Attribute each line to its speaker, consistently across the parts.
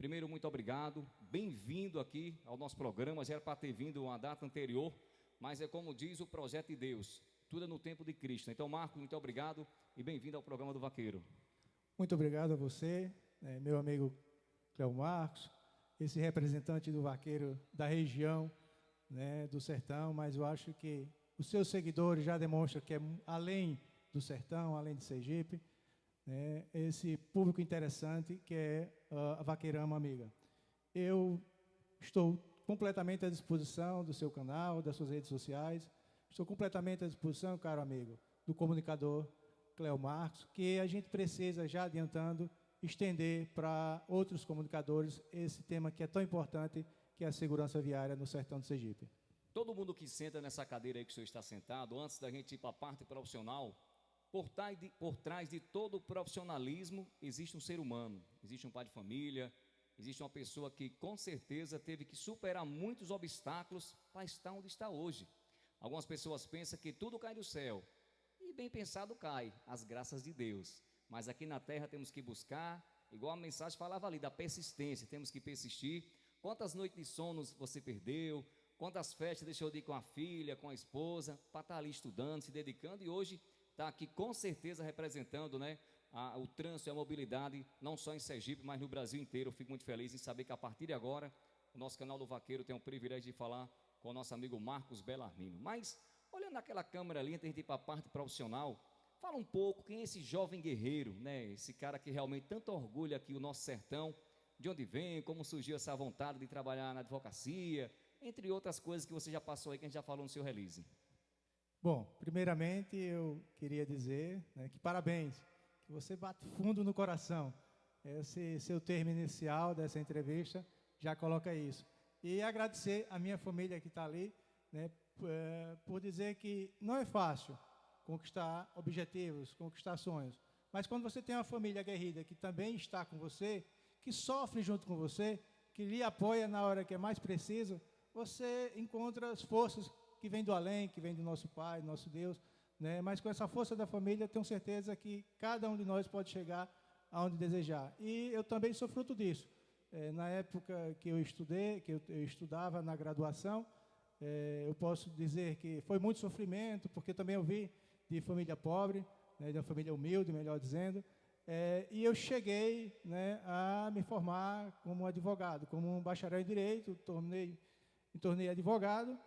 Speaker 1: Primeiro, muito obrigado, bem-vindo aqui ao nosso programa. Já era para ter vindo uma data anterior, mas é como diz o projeto de Deus, tudo é no tempo de Cristo. Então, Marcos, muito obrigado e bem-vindo ao programa do Vaqueiro.
Speaker 2: Muito obrigado a você, meu amigo Cléo Marcos, esse representante do vaqueiro da região, do sertão, mas eu acho que os seus seguidores já demonstram que é além do sertão, além de Sergipe, esse público interessante que é a Vaqueirama Amiga. Eu estou completamente à disposição do seu canal, das suas redes sociais, estou completamente à disposição, caro amigo, do comunicador Cléo Marcos, que a gente precisa, já adiantando, estender para outros comunicadores esse tema que é tão importante, que é a segurança viária no sertão de Sergipe.
Speaker 1: Todo mundo que senta nessa cadeira aí que o senhor está sentado, antes da gente ir para a parte profissional, por trás de todo o profissionalismo existe um ser humano, existe um pai de família, existe uma pessoa que com certeza teve que superar muitos obstáculos para estar onde está hoje. Algumas pessoas pensam que tudo cai do céu, e bem pensado cai, as graças de Deus. Mas aqui na terra temos que buscar, igual a mensagem falava ali, da persistência, temos que persistir. Quantas noites de sonos você perdeu, quantas festas deixou de ir com a filha, com a esposa, para estar ali estudando, se dedicando, e hoje está aqui com certeza representando o trânsito e a mobilidade, não só em Sergipe, mas no Brasil inteiro. Eu fico muito feliz em saber que a partir de agora, o nosso canal do Vaqueiro tem o privilégio de falar com o nosso amigo Marcos Bellarmino. Mas, olhando naquela câmera ali, antes de ir para a parte profissional, fala um pouco quem é esse jovem guerreiro, esse cara que realmente tanto orgulha aqui o nosso sertão, de onde vem, como surgiu essa vontade de trabalhar na advocacia, entre outras coisas que você já passou aí, que a gente já falou no seu release.
Speaker 2: Bom, primeiramente eu queria dizer que parabéns, que você bate fundo no coração. Esse seu termo inicial dessa entrevista já coloca isso. E agradecer a minha família que está ali, por dizer que não é fácil conquistar objetivos, conquistar sonhos. Mas quando você tem uma família aguerrida que também está com você, que sofre junto com você, que lhe apoia na hora que é mais preciso, você encontra as forças que vêm do além, que vêm do nosso Pai, do nosso Deus, mas com essa força da família, tenho certeza que cada um de nós pode chegar aonde desejar. E eu também sou fruto disso. Na época que eu estudei, que eu estudava na graduação, eu posso dizer que foi muito sofrimento, porque também eu vim de família pobre, de uma família humilde, melhor dizendo, e eu cheguei a me formar como advogado, como um bacharel em Direito, me tornei advogado,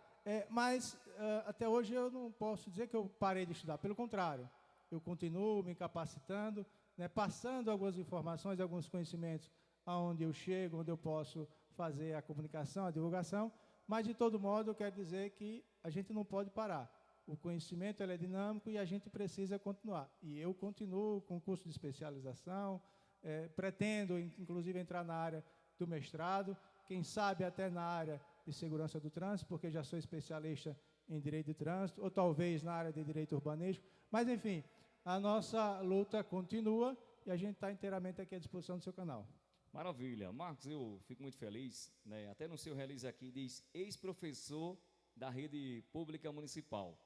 Speaker 2: mas até hoje eu não posso dizer que eu parei de estudar, pelo contrário, eu continuo me capacitando, passando algumas informações, alguns conhecimentos aonde eu chego, onde eu posso fazer a comunicação, a divulgação, mas de todo modo eu quero dizer que a gente não pode parar. O conhecimento ele é dinâmico e a gente precisa continuar. E eu continuo com curso de especialização, pretendo inclusive entrar na área do mestrado, quem sabe até na área de segurança do trânsito, porque já sou especialista em direito de trânsito, ou talvez na área de direito urbanístico, mas enfim, a nossa luta continua e a gente está inteiramente aqui à disposição do seu canal.
Speaker 1: Maravilha. Marcos, eu fico muito feliz, até no seu release aqui diz ex-professor da rede pública municipal.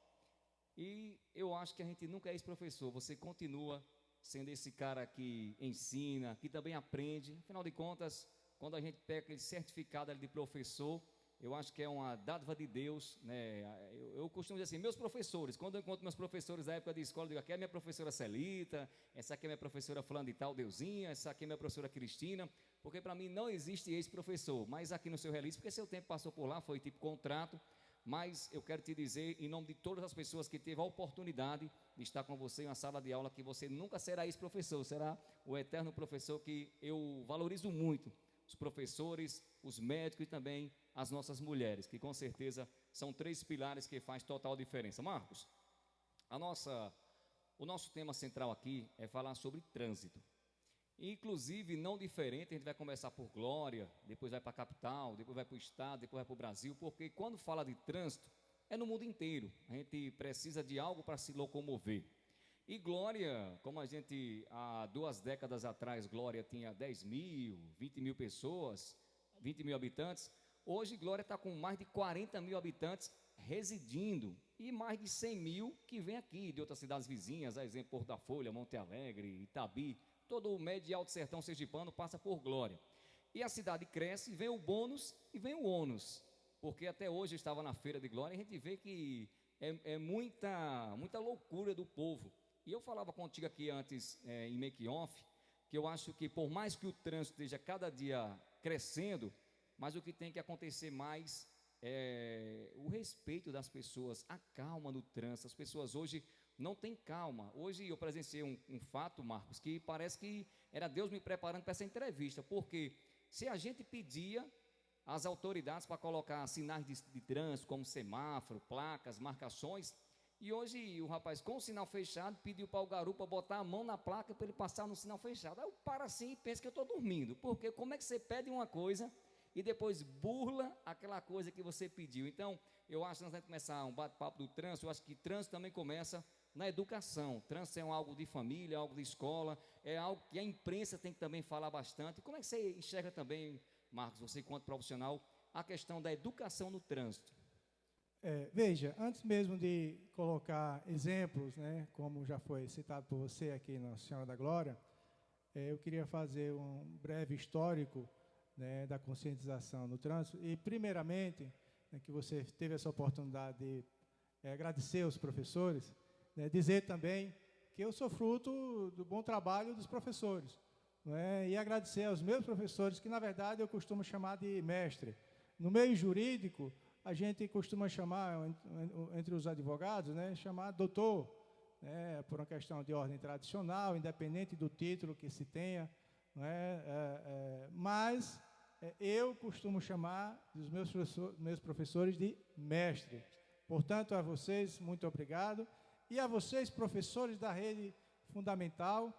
Speaker 1: E eu acho que a gente nunca é ex-professor, você continua sendo esse cara que ensina, que também aprende. Afinal de contas, quando a gente pega aquele certificado ali de professor, eu acho que é uma dádiva de Deus, eu costumo dizer assim, meus professores, quando eu encontro meus professores da época de escola, eu digo, aqui é a minha professora Celita, essa aqui é a minha professora fulano de tal, Deusinha, essa aqui é a minha professora Cristina, porque para mim não existe ex-professor, mas aqui no seu release, porque seu tempo passou por lá, foi tipo contrato, mas eu quero te dizer, em nome de todas as pessoas que teve a oportunidade de estar com você em uma sala de aula, que você nunca será ex-professor, será o eterno professor que eu valorizo muito, os professores, os médicos e também as nossas mulheres, que com certeza são 3 pilares que faz total diferença. Marcos, o nosso tema central aqui é falar sobre trânsito. Inclusive, não diferente, a gente vai começar por Glória, depois vai para a capital, depois vai para o estado, depois vai para o Brasil, porque quando fala de trânsito, é no mundo inteiro. A gente precisa de algo para se locomover. E Glória, como a gente, há 2 décadas atrás, Glória tinha 10 mil, 20 mil pessoas, 20 mil habitantes, hoje Glória está com mais de 40 mil habitantes residindo e mais de 100 mil que vem aqui de outras cidades vizinhas, a exemplo, Porto da Folha, Monte Alegre, Itabi, todo o médio e alto sertão sergipano passa por Glória. E a cidade cresce, vem o bônus e vem o ônus. Porque até hoje eu estava na Feira de Glória e a gente vê que é muita loucura do povo. E eu falava contigo aqui antes, em make-off, que eu acho que por mais que o trânsito esteja cada dia crescendo, mas o que tem que acontecer mais é o respeito das pessoas, a calma no trânsito. As pessoas hoje não têm calma. Hoje eu presenciei um fato, Marcos, que parece que era Deus me preparando para essa entrevista, porque se a gente pedia às autoridades para colocar sinais de trânsito, como semáforo, placas, marcações, e hoje o rapaz com o sinal fechado pediu para o garupa botar a mão na placa para ele passar no sinal fechado. Aí eu paro assim e penso que eu estou dormindo, porque como é que você pede uma coisa e depois burla aquela coisa que você pediu? Então, eu acho que nós vamos começar um bate-papo do trânsito. Eu acho que trânsito também começa na educação. Trânsito é algo de família, algo de escola, é algo que a imprensa tem que também falar bastante. Como é que você enxerga também, Marcos, você enquanto profissional, a questão da educação no trânsito?
Speaker 2: Veja, antes mesmo de colocar exemplos, né, como já foi citado por você aqui na Senhora da Glória, eu queria fazer um breve histórico, né, da conscientização no trânsito. E, primeiramente, né, que você teve essa oportunidade de agradecer aos professores, né, dizer também que eu sou fruto do bom trabalho dos professores, né, e agradecer aos meus professores, que, na verdade, eu costumo chamar de mestre. No meio jurídico, a gente costuma chamar, entre os advogados, né, chamar doutor, né, por uma questão de ordem tradicional, independente do título que se tenha, né, mas eu costumo chamar os meus professores de mestre. Portanto, a vocês, muito obrigado. E a vocês, professores da rede fundamental,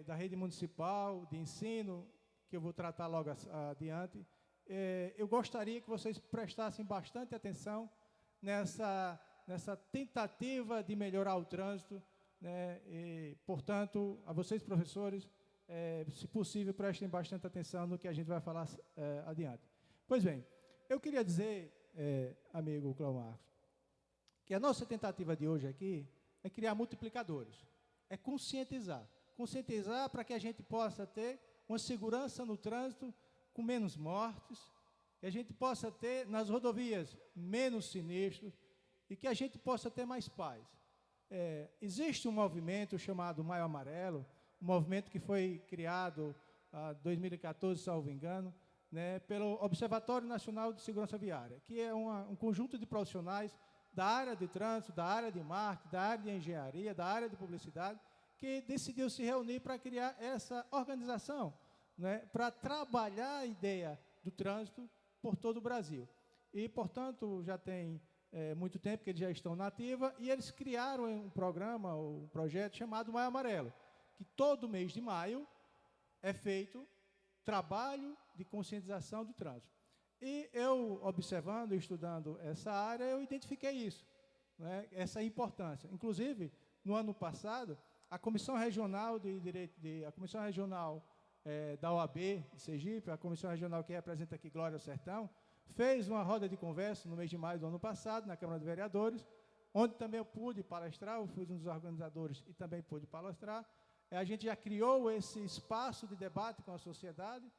Speaker 2: da rede municipal de ensino, que eu vou tratar logo adiante, eu gostaria que vocês prestassem bastante atenção nessa tentativa de melhorar o trânsito, né? E, portanto, a vocês, professores, se possível, prestem bastante atenção no que a gente vai falar adiante. Pois bem, eu queria dizer, amigo Cláudio Marcos, que a nossa tentativa de hoje aqui é criar multiplicadores, é conscientizar para que a gente possa ter uma segurança no trânsito com menos mortes, que a gente possa ter nas rodovias menos sinistros e que a gente possa ter mais paz. Existe um movimento chamado Maio Amarelo, um movimento que foi criado em 2014, salvo engano, né, pelo Observatório Nacional de Segurança Viária, que é um conjunto de profissionais da área de trânsito, da área de marketing, da área de engenharia, da área de publicidade, que decidiu se reunir para criar essa organização, né, para trabalhar a ideia do trânsito por todo o Brasil. E, portanto, já tem muito tempo que eles já estão na ativa, e eles criaram um programa, um projeto chamado Maio Amarelo, que todo mês de maio é feito trabalho de conscientização do trânsito. E eu, observando e estudando essa área, eu identifiquei isso, né, essa importância. Inclusive, no ano passado, a Comissão Regional da OAB de Sergipe, a Comissão Regional que representa aqui Glória ao Sertão, fez uma roda de conversa no mês de maio do ano passado, na Câmara de Vereadores, onde também eu pude palestrar, eu fui um dos organizadores e também pude palestrar. A gente já criou esse espaço de debate com a sociedade.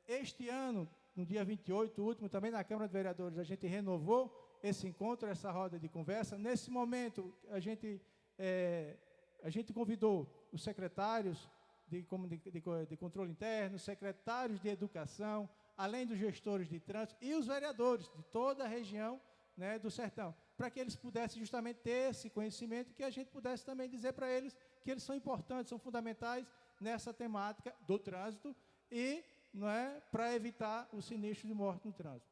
Speaker 2: Este ano, no dia 28, último, também na Câmara de Vereadores, a gente renovou esse encontro, essa roda de conversa. Nesse momento, a gente convidou os secretários de controle interno, secretários de educação, além dos gestores de trânsito e os vereadores de toda a região, né, do Sertão, para que eles pudessem justamente ter esse conhecimento, que a gente pudesse também dizer para eles que eles são importantes, são fundamentais nessa temática do trânsito e, não é, para evitar o sinistro de morte no trânsito.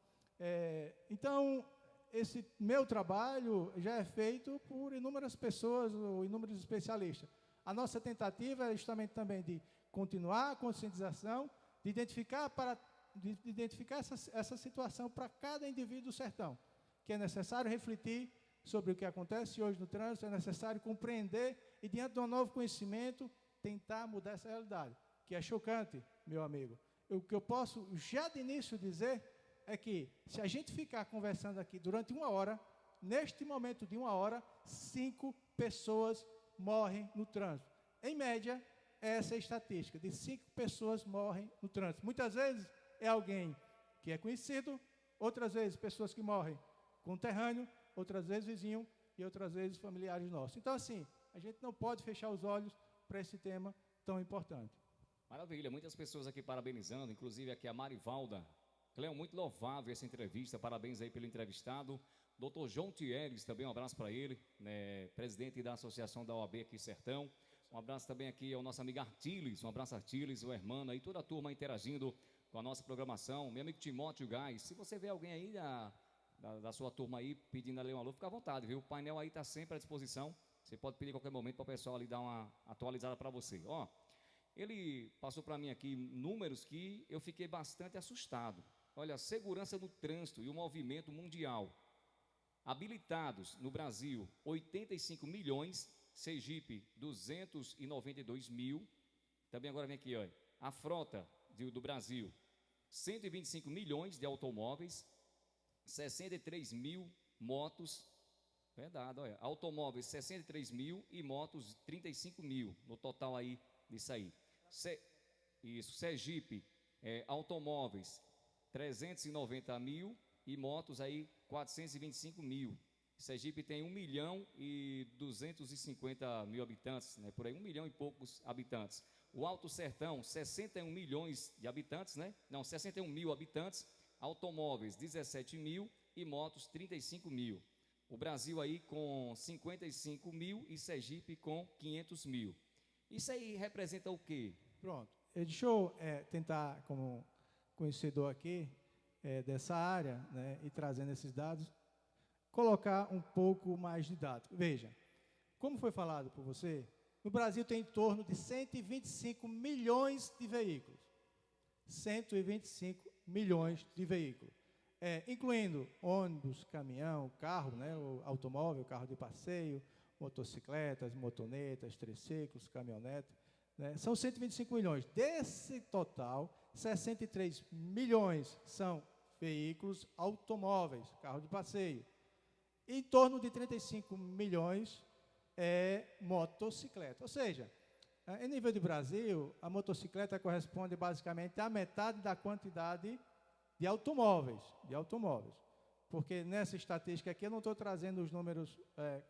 Speaker 2: Então, esse meu trabalho já é feito por inúmeras pessoas, ou inúmeros especialistas. A nossa tentativa é justamente também de continuar a conscientização, de identificar essa situação para cada indivíduo do sertão, que é necessário refletir sobre o que acontece hoje no trânsito, é necessário compreender e, diante de um novo conhecimento, tentar mudar essa realidade, que é chocante, meu amigo. O que eu posso já de início dizer é que, se a gente ficar conversando aqui durante 1 hora, neste momento de 1 hora, 5 pessoas morrem no trânsito. Em média, essa é a estatística, de 5 pessoas morrem no trânsito. Muitas vezes é alguém que é conhecido, outras vezes pessoas que morrem conterrâneo, outras vezes vizinho e outras vezes familiares nossos. Então, assim, a gente não pode fechar os olhos para esse tema tão importante.
Speaker 1: Maravilha, muitas pessoas aqui parabenizando, inclusive aqui a Marivalda. Cléo, muito louvável essa entrevista, parabéns aí pelo entrevistado. Dr. João Thieres, também um abraço para ele, né, presidente da Associação da OAB aqui Sertão. Um abraço também aqui ao nosso amigo Artiles, um abraço Artiles, o Hermano aí, toda a turma interagindo com a nossa programação. Meu amigo Timóteo Gás, se você vê alguém aí da sua turma aí pedindo ali um alô, fica à vontade, viu? O painel aí está sempre à disposição, você pode pedir a qualquer momento para o pessoal ali dar uma atualizada para você. Ó, ele passou para mim aqui números que eu fiquei bastante assustado. Olha, segurança no trânsito e o movimento mundial. Habilitados no Brasil, 85 milhões, Sergipe, 292 mil. Também agora vem aqui, ó, a frota do Brasil, 125 milhões de automóveis, 63 mil motos, verdade, olha, automóveis 63 mil e motos 35 mil, no total aí disso aí. Isso, Sergipe, automóveis 390 mil e motos aí 425 mil. Sergipe tem 1.250.000 habitantes, né? Por aí, 1 milhão e poucos habitantes. O Alto Sertão, 61 milhões de habitantes, né? Não, 61 mil habitantes, automóveis 17 mil e motos 35 mil. O Brasil aí com 55 mil e Sergipe com 500 mil. Isso aí representa o quê?
Speaker 2: Pronto. Deixa eu tentar, como conhecedor aqui dessa área, né, e trazendo esses dados, colocar um pouco mais de dados. Veja, como foi falado por você, no Brasil tem em torno de 125 milhões de veículos. 125 milhões de veículos. Incluindo ônibus, caminhão, carro, né, o automóvel, carro de passeio, motocicletas, motonetas, triciclos, caminhonetas, né, são 125 milhões. Desse total, 63 milhões são veículos automóveis, carro de passeio. Em torno de 35 milhões motocicleta. Ou seja, em nível de Brasil, a motocicleta corresponde basicamente à metade da quantidade de automóveis. Porque nessa estatística aqui eu não estou trazendo os números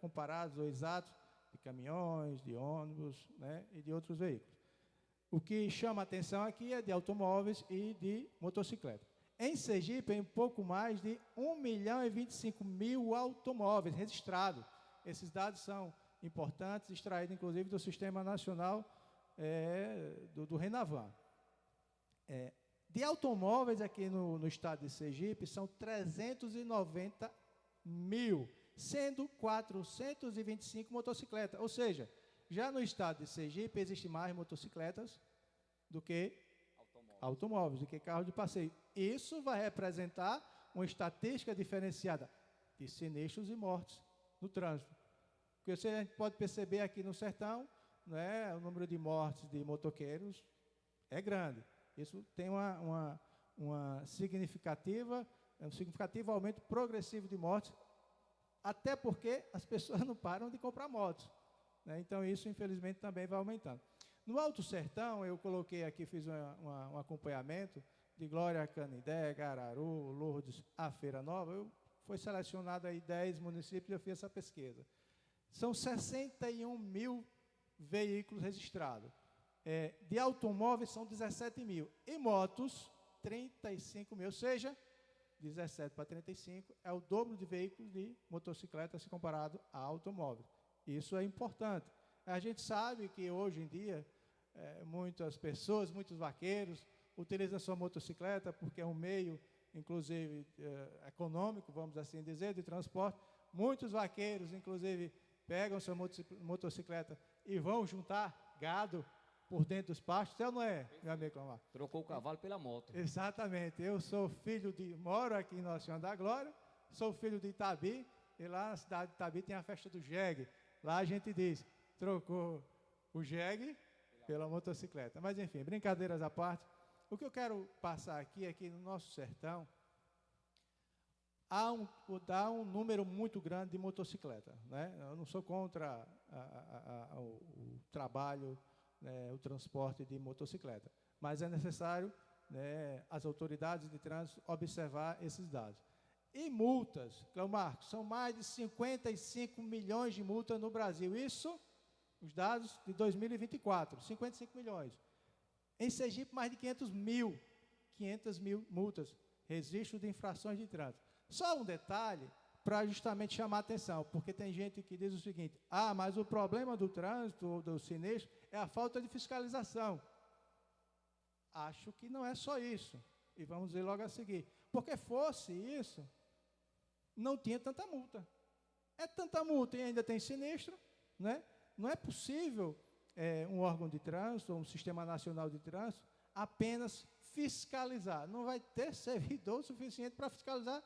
Speaker 2: comparados ou exatos de caminhões, de ônibus, né, e de outros veículos. O que chama a atenção aqui é de automóveis e de motocicleta. Em Sergipe, tem um pouco mais de 1.025.000 automóveis registrados. Esses dados são importantes, extraídos inclusive do Sistema Nacional do Renavan. De automóveis aqui no estado de Sergipe, são 390 mil, sendo 425 motocicletas. Ou seja, já no estado de Sergipe, existem mais motocicletas do que automóveis, do que carros de passeio. Isso vai representar uma estatística diferenciada de sinistros e mortes no trânsito. Porque a gente pode perceber aqui no sertão, né, o número de mortes de motoqueiros é grande. Isso tem um significativo aumento progressivo de mortes, até porque as pessoas não param de comprar motos, né? Então, isso, infelizmente, também vai aumentando. No Alto Sertão, eu coloquei aqui, fiz um acompanhamento de Glória, Canindé, Gararu, Lourdes, a Feira Nova. Foi selecionado aí 10 municípios e eu fiz essa pesquisa. São 61 mil veículos registrados. De automóveis são 17 mil. E motos, 35 mil. Ou seja, 17 para 35 é o dobro de veículos de motocicletas se comparado a automóveis. Isso é importante. A gente sabe que hoje em dia, muitas pessoas, muitos vaqueiros, utilizam sua motocicleta porque é um meio, inclusive, econômico, vamos assim dizer, de transporte. Muitos vaqueiros, inclusive, pegam sua motocicleta e vão juntar gado por dentro dos pastos, ou não é, meu amigo Clamar?
Speaker 1: Trocou o cavalo pela moto.
Speaker 2: Exatamente. Eu sou moro aqui em Nossa Senhora da Glória, sou filho de Itabi, e lá na cidade de Itabi tem a festa do jegue. Lá a gente diz, trocou o jegue pela motocicleta. Mas, enfim, brincadeiras à parte, o que eu quero passar aqui é que no nosso sertão, há um número muito grande de motocicleta, né? Eu não sou contra o trabalho, né, o transporte de motocicleta. Mas é necessário, né, as autoridades de trânsito observar esses dados. E multas, Cléo Marcos, são mais de 55 milhões de multas no Brasil. Isso, os dados de 2024, 55 milhões. Em Sergipe, mais de 500 mil multas, registro de infrações de trânsito. Só um detalhe, para justamente chamar a atenção, porque tem gente que diz o seguinte: mas o problema do trânsito, do sinistro, é a falta de fiscalização. Acho que não é só isso, e vamos ver logo a seguir. Porque fosse isso, não tinha tanta multa. É tanta multa e ainda tem sinistro, né? Não é possível um órgão de trânsito, um sistema nacional de trânsito, apenas fiscalizar. Não vai ter servidor suficiente para fiscalizar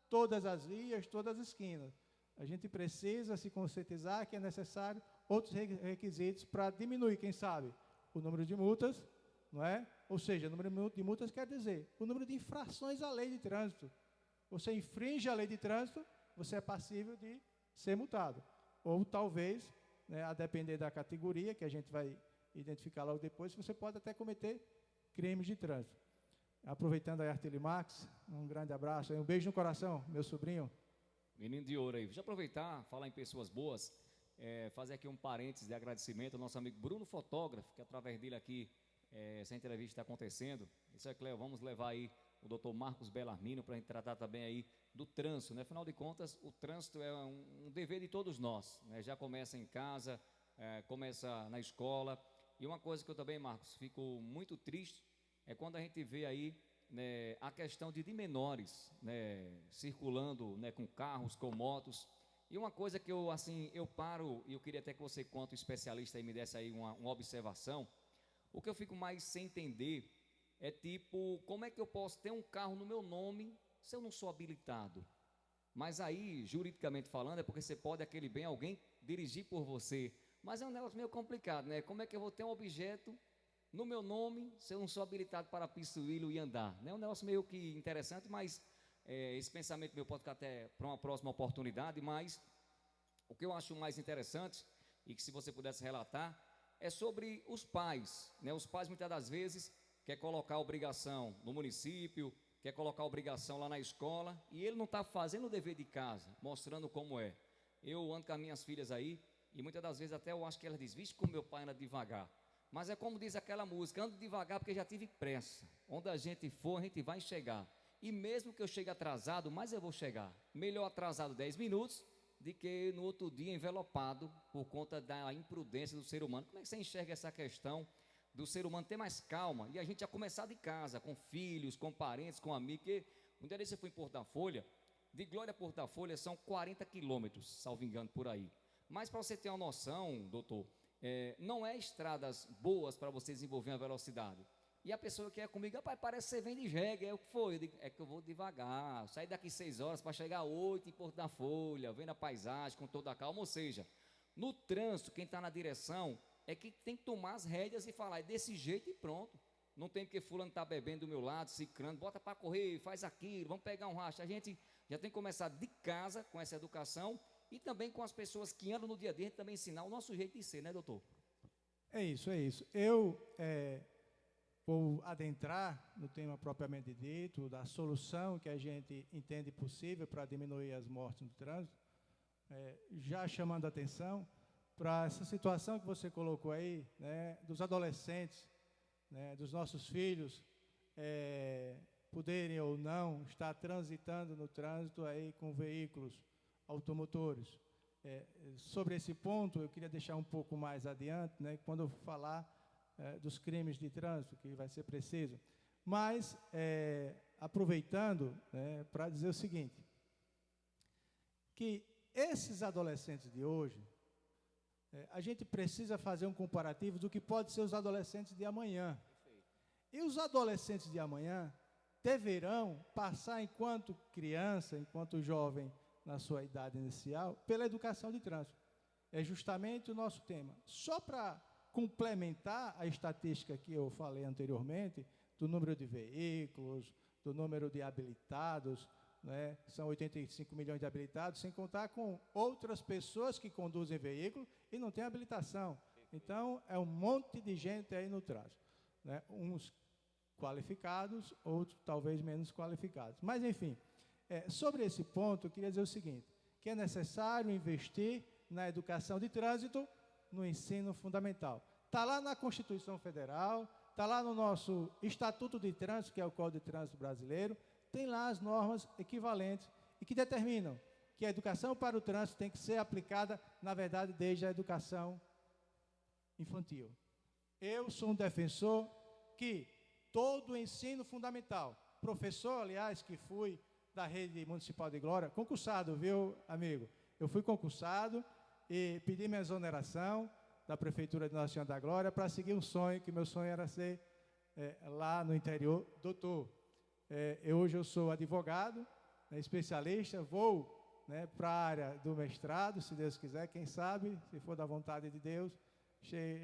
Speaker 2: todas as vias, todas as esquinas. A gente precisa se conscientizar que é necessário outros requisitos para diminuir, quem sabe, o número de multas, não é? Ou seja, o número de multas quer dizer o número de infrações à lei de trânsito. Você infringe a lei de trânsito, você é passível de ser multado. Ou talvez, né, a depender da categoria, que a gente vai identificar logo depois, você pode até cometer crimes de trânsito. Aproveitando a Artelimax, um grande abraço, um beijo no coração, meu sobrinho.
Speaker 1: Menino de ouro aí. Deixa eu aproveitar, falar em pessoas boas, fazer aqui um parênteses de agradecimento ao nosso amigo Bruno Fotógrafo, que através dele aqui, essa entrevista está acontecendo. Isso é, Cléo, vamos levar aí o doutor Marcos Bellarmino para a gente tratar também aí do trânsito, né? Afinal de contas, o trânsito é um dever de todos nós, né? Já começa em casa, começa na escola. E uma coisa que eu também, Marcos, fico muito triste é quando a gente vê aí, né, a questão de menores, né, circulando, né, com carros, com motos. E uma coisa que eu paro, e eu queria até que você, quanto especialista, aí, me desse aí uma observação. O que eu fico mais sem entender é tipo, como é que eu posso ter um carro no meu nome se eu não sou habilitado? Mas aí, juridicamente falando, é porque você pode, alguém dirigir por você. Mas é um negócio meio complicado, né? Como é que eu vou ter um objeto no meu nome se eu não sou habilitado para pissuí-lo e andar? É um negócio meio que interessante, mas esse pensamento meu pode ficar até para uma próxima oportunidade. Mas o que eu acho mais interessante, e que se você pudesse relatar, é sobre os pais, né? Os pais muitas das vezes quer colocar obrigação no município, quer colocar obrigação lá na escola, e ele não está fazendo o dever de casa, mostrando como é. Eu ando com as minhas filhas aí, e muitas das vezes até eu acho que elas dizem: vixe, como meu pai anda devagar. Mas é como diz aquela música: ando devagar porque já tive pressa. Onde a gente for, a gente vai chegar. E mesmo que eu chegue atrasado, mas eu vou chegar. Melhor atrasado 10 minutos do que no outro dia envelopado por conta da imprudência do ser humano. Como é que você enxerga essa questão do ser humano ter mais calma? E a gente já começar de casa, com filhos, com parentes, com amigos. Porque um dia desse eu fui em Porto da Folha, de Glória a Porto da Folha são 40 quilômetros, salvo engano, por aí. Mas para você ter uma noção, doutor, não é estradas boas para você desenvolver uma velocidade. E a pessoa que é comigo: rapaz, parece que você vem de jegue. É o que foi? Eu digo: é que eu vou devagar, sair daqui 6 horas para chegar 8 em Porto da Folha, vendo a paisagem com toda a calma. Ou seja, no trânsito, quem está na direção é que tem que tomar as rédeas e falar: é desse jeito e pronto. Não tem porque fulano está bebendo do meu lado, ciclano, bota para correr, faz aquilo, vamos pegar um racha. A gente já tem que começar de casa com essa educação, e também com as pessoas que andam no dia a dia, também ensinar o nosso jeito de ser, né, doutor?
Speaker 2: É isso. Eu vou adentrar no tema propriamente dito, da solução que a gente entende possível para diminuir as mortes no trânsito, já chamando a atenção para essa situação que você colocou aí, né, dos adolescentes, né, dos nossos filhos, poderem ou não estar transitando no trânsito aí com veículos automotores. Sobre esse ponto, eu queria deixar um pouco mais adiante, né, quando eu falar dos crimes de trânsito, que vai ser preciso. Mas, aproveitando, né, para dizer o seguinte, que esses adolescentes de hoje, a gente precisa fazer um comparativo do que pode ser os adolescentes de amanhã. E os adolescentes de amanhã deverão passar, enquanto criança, enquanto jovem, na sua idade inicial, pela educação de trânsito. É justamente o nosso tema. Só para complementar a estatística que eu falei anteriormente, do número de veículos, do número de habilitados, né? São 85 milhões de habilitados, sem contar com outras pessoas que conduzem veículos e não têm habilitação. Então, é um monte de gente aí no trânsito, né? Uns qualificados, outros talvez menos qualificados. Mas, enfim, sobre esse ponto, eu queria dizer o seguinte, que é necessário investir na educação de trânsito, no ensino fundamental. Está lá na Constituição Federal, está lá no nosso Estatuto de Trânsito, que é o Código de Trânsito Brasileiro, tem lá as normas equivalentes e que determinam que a educação para o trânsito tem que ser aplicada, na verdade, desde a educação infantil. Eu sou um defensor que todo o ensino fundamental, professor, aliás, que fui da Rede Municipal de Glória, concursado, viu, amigo? Eu fui concursado e pedi minha exoneração da Prefeitura de Nossa Senhora da Glória para seguir um sonho, que meu sonho era ser, lá no interior, doutor. Hoje eu sou advogado, especialista, vou, para a área do mestrado, se Deus quiser, quem sabe, se for da vontade de Deus,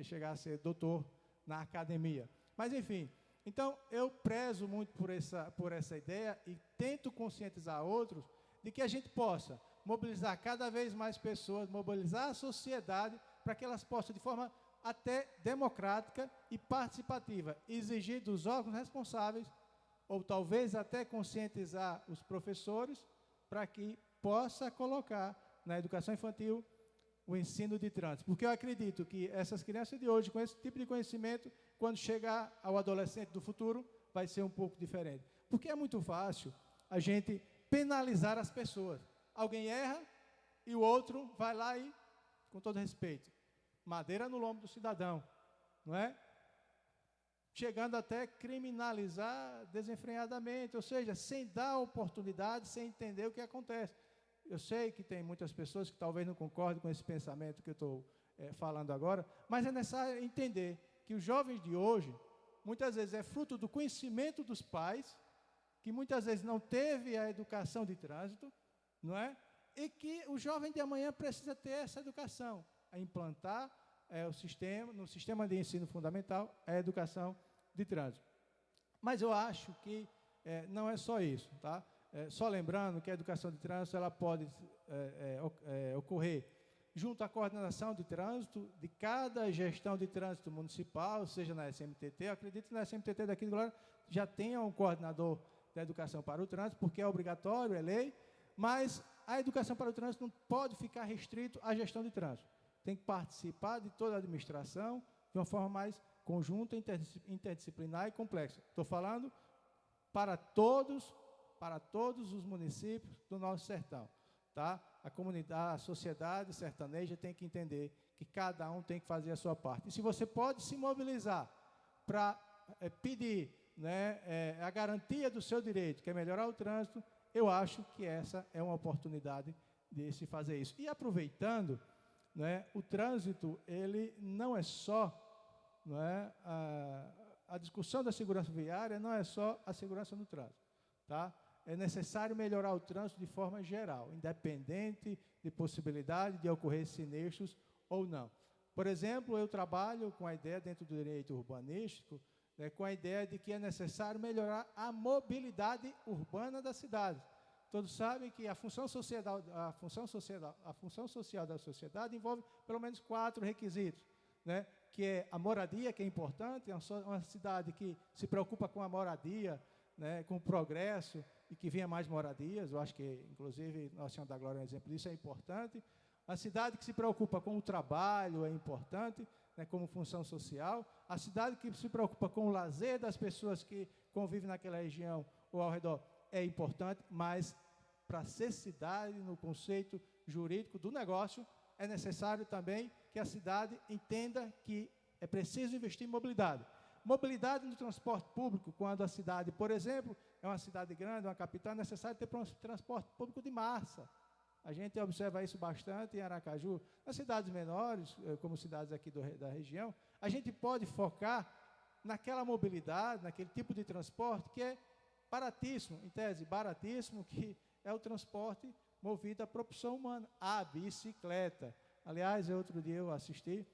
Speaker 2: chegar a ser doutor na academia. Mas, enfim, então eu prezo muito por essa ideia e tento conscientizar outros de que a gente possa mobilizar cada vez mais pessoas, mobilizar a sociedade para que elas possam, de forma até democrática e participativa, exigir dos órgãos responsáveis, ou talvez até conscientizar os professores, para que possa colocar na educação infantil o ensino de trânsito. Porque eu acredito que essas crianças de hoje, com esse tipo de conhecimento, quando chegar ao adolescente do futuro, vai ser um pouco diferente. Porque é muito fácil a gente penalizar as pessoas. Alguém erra e o outro vai lá e, com todo respeito, madeira no lombo do cidadão, não é? Chegando até criminalizar desenfreadamente, ou seja, sem dar oportunidade, sem entender o que acontece. Eu sei que tem muitas pessoas que talvez não concordem com esse pensamento que eu estou falando agora, mas é necessário entender que os jovens de hoje, muitas vezes é fruto do conhecimento dos pais, que muitas vezes não teve a educação de trânsito, não é? E que o jovem de amanhã precisa ter essa educação, a implantar no sistema de ensino fundamental, a educação de trânsito. Mas eu acho que não é só isso, tá? Só lembrando que a educação de trânsito ela pode ocorrer junto à coordenação de trânsito de cada gestão de trânsito municipal, seja na SMTT. Eu acredito que na SMTT daqui de Glória já tenha um coordenador da educação para o trânsito, porque é obrigatório, é lei, mas a educação para o trânsito não pode ficar restrito à gestão de trânsito. Tem que participar de toda a administração de uma forma mais conjunta, interdisciplinar e complexa. Estou falando para todos os municípios do nosso sertão, tá? A comunidade, a sociedade sertaneja tem que entender que cada um tem que fazer a sua parte. E se você pode se mobilizar para pedir, a garantia do seu direito, que é melhorar o trânsito, eu acho que essa é uma oportunidade de se fazer isso. E aproveitando, o trânsito, ele não é só, a discussão da segurança viária não é só a segurança no trânsito, tá? É necessário melhorar o trânsito de forma geral, independente de possibilidade de ocorrer sinistros ou não. Por exemplo, eu trabalho com a ideia, dentro do direito urbanístico, com a ideia de que é necessário melhorar a mobilidade urbana das cidades. Todos sabem que a função social da sociedade envolve pelo menos 4 requisitos, que é a moradia, que é importante, é uma cidade que se preocupa com a moradia, com o progresso, e que venha mais moradias. Eu acho que, inclusive, Nossa Senhora da Glória é um exemplo disso, é importante. A cidade que se preocupa com o trabalho é importante, como função social. A cidade que se preocupa com o lazer das pessoas que convivem naquela região ou ao redor é importante, mas para ser cidade, no conceito jurídico do negócio, é necessário também que a cidade entenda que é preciso investir em mobilidade. Mobilidade no transporte público, quando a cidade, por exemplo, é uma cidade grande, uma capital, é necessário ter transporte público de massa. A gente observa isso bastante em Aracaju. Nas cidades menores, como cidades aqui da região, a gente pode focar naquela mobilidade, naquele tipo de transporte que é baratíssimo, em tese, baratíssimo, que é o transporte movido à propulsão humana, a bicicleta. Aliás, outro dia eu assisti,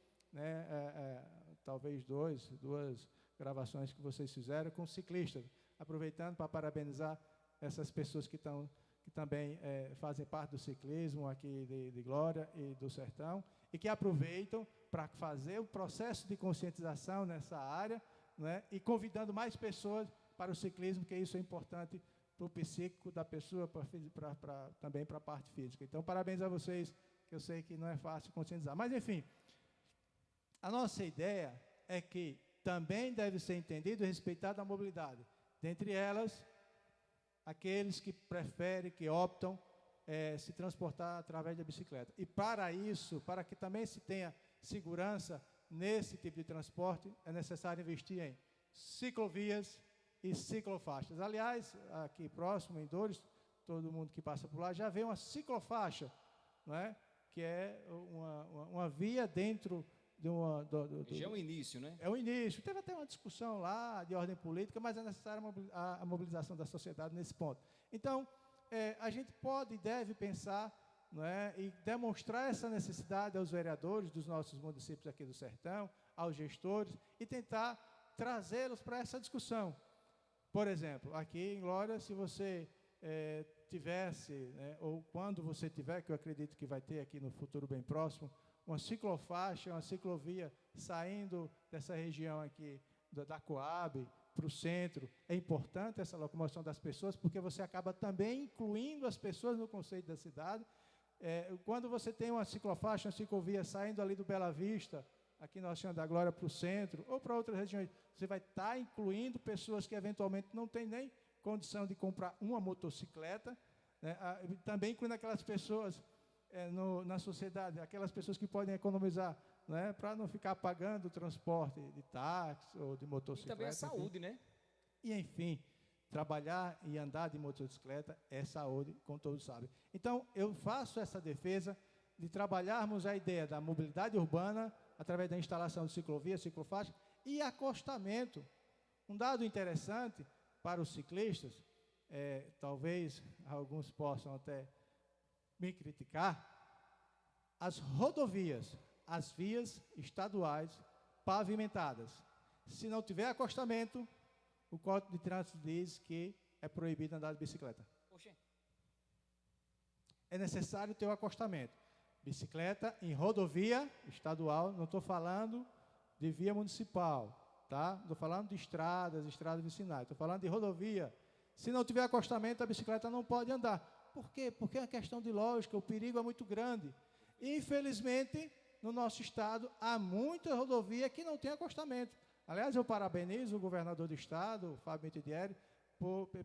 Speaker 2: talvez duas gravações que vocês fizeram com ciclistas, aproveitando para parabenizar essas pessoas que estão que também fazem parte do ciclismo aqui de Glória e do Sertão, e que aproveitam para fazer o processo de conscientização nessa área, né, e convidando mais pessoas para o ciclismo, que isso é importante para o psíquico da pessoa, também para a parte física. Então, parabéns a vocês, que eu sei que não é fácil conscientizar. Mas, enfim, a nossa ideia é que também deve ser entendido e respeitado a mobilidade. Dentre elas, aqueles que preferem, que optam se transportar através da bicicleta. E para isso, para que também se tenha segurança nesse tipo de transporte, é necessário investir em ciclovias e ciclofaixas. Aliás, aqui próximo, em Dores, todo mundo que passa por lá já vê uma ciclofaixa, não é? Que é uma via dentro de uma...
Speaker 1: Já é o início, né?
Speaker 2: É o início. Teve até uma discussão lá de ordem política, mas é necessária a mobilização da sociedade nesse ponto. Então, a gente pode e deve pensar, não é, e demonstrar essa necessidade aos vereadores dos nossos municípios aqui do Sertão, aos gestores, e tentar trazê-los para essa discussão. Por exemplo, aqui em Glória, se você tivesse, né, ou quando você tiver, que eu acredito que vai ter aqui no futuro bem próximo, uma ciclofaixa, uma ciclovia saindo dessa região aqui da Coab para o centro, é importante essa locomoção das pessoas, porque você acaba também incluindo as pessoas no conceito da cidade. Quando você tem uma ciclofaixa, uma ciclovia saindo ali do Bela Vista, aqui na Nossa Senhora da Glória para o centro, ou para outras regiões, você vai estar incluindo pessoas que eventualmente não têm nem condição de comprar uma motocicleta, né? Também incluindo aquelas pessoas na sociedade, aquelas pessoas que podem economizar, né, para não ficar pagando o transporte de táxi ou de motocicleta.
Speaker 1: E também é saúde, né?
Speaker 2: E, enfim, trabalhar e andar de motocicleta é saúde, como todos sabem. Então, eu faço essa defesa de trabalharmos a ideia da mobilidade urbana através da instalação de ciclovia, ciclofaixa e acostamento. Um dado interessante para os ciclistas, talvez alguns possam até me criticar, as rodovias, as vias estaduais pavimentadas. Se não tiver acostamento, o Código de Trânsito diz que é proibido andar de bicicleta.
Speaker 1: Oxê.
Speaker 2: É necessário ter o acostamento. Bicicleta em rodovia estadual, não estou falando de via municipal, tá? Estou falando de estradas vicinais, estou falando de rodovia. Se não tiver acostamento, a bicicleta não pode andar. Por quê? Porque é uma questão de lógica, o perigo é muito grande. Infelizmente, no nosso estado, há muita rodovia que não tem acostamento. Aliás, eu parabenizo o governador do estado, Fábio Mitidieri,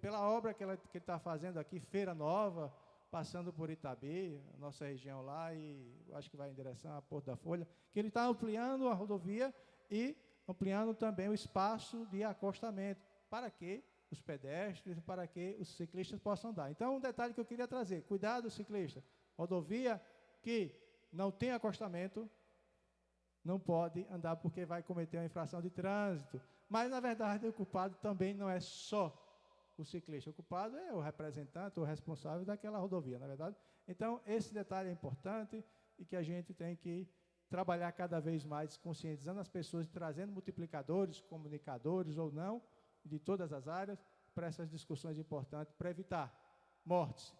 Speaker 2: pela obra que ele está fazendo aqui, Feira Nova, passando por Itabi, nossa região lá, e acho que vai em direção a Porto da Folha, que ele está ampliando a rodovia e ampliando também o espaço de acostamento, para que os pedestres, para que os ciclistas possam andar. Então, um detalhe que eu queria trazer, cuidado, ciclista, rodovia que não tem acostamento, não pode andar porque vai cometer uma infração de trânsito. Mas, na verdade, o culpado também não é só o ciclista, o culpado é o representante, o responsável daquela rodovia, na verdade. Então, esse detalhe é importante e que a gente tem que trabalhar cada vez mais, conscientizando as pessoas, trazendo multiplicadores, comunicadores ou não, de todas as áreas, para essas discussões importantes, para evitar mortes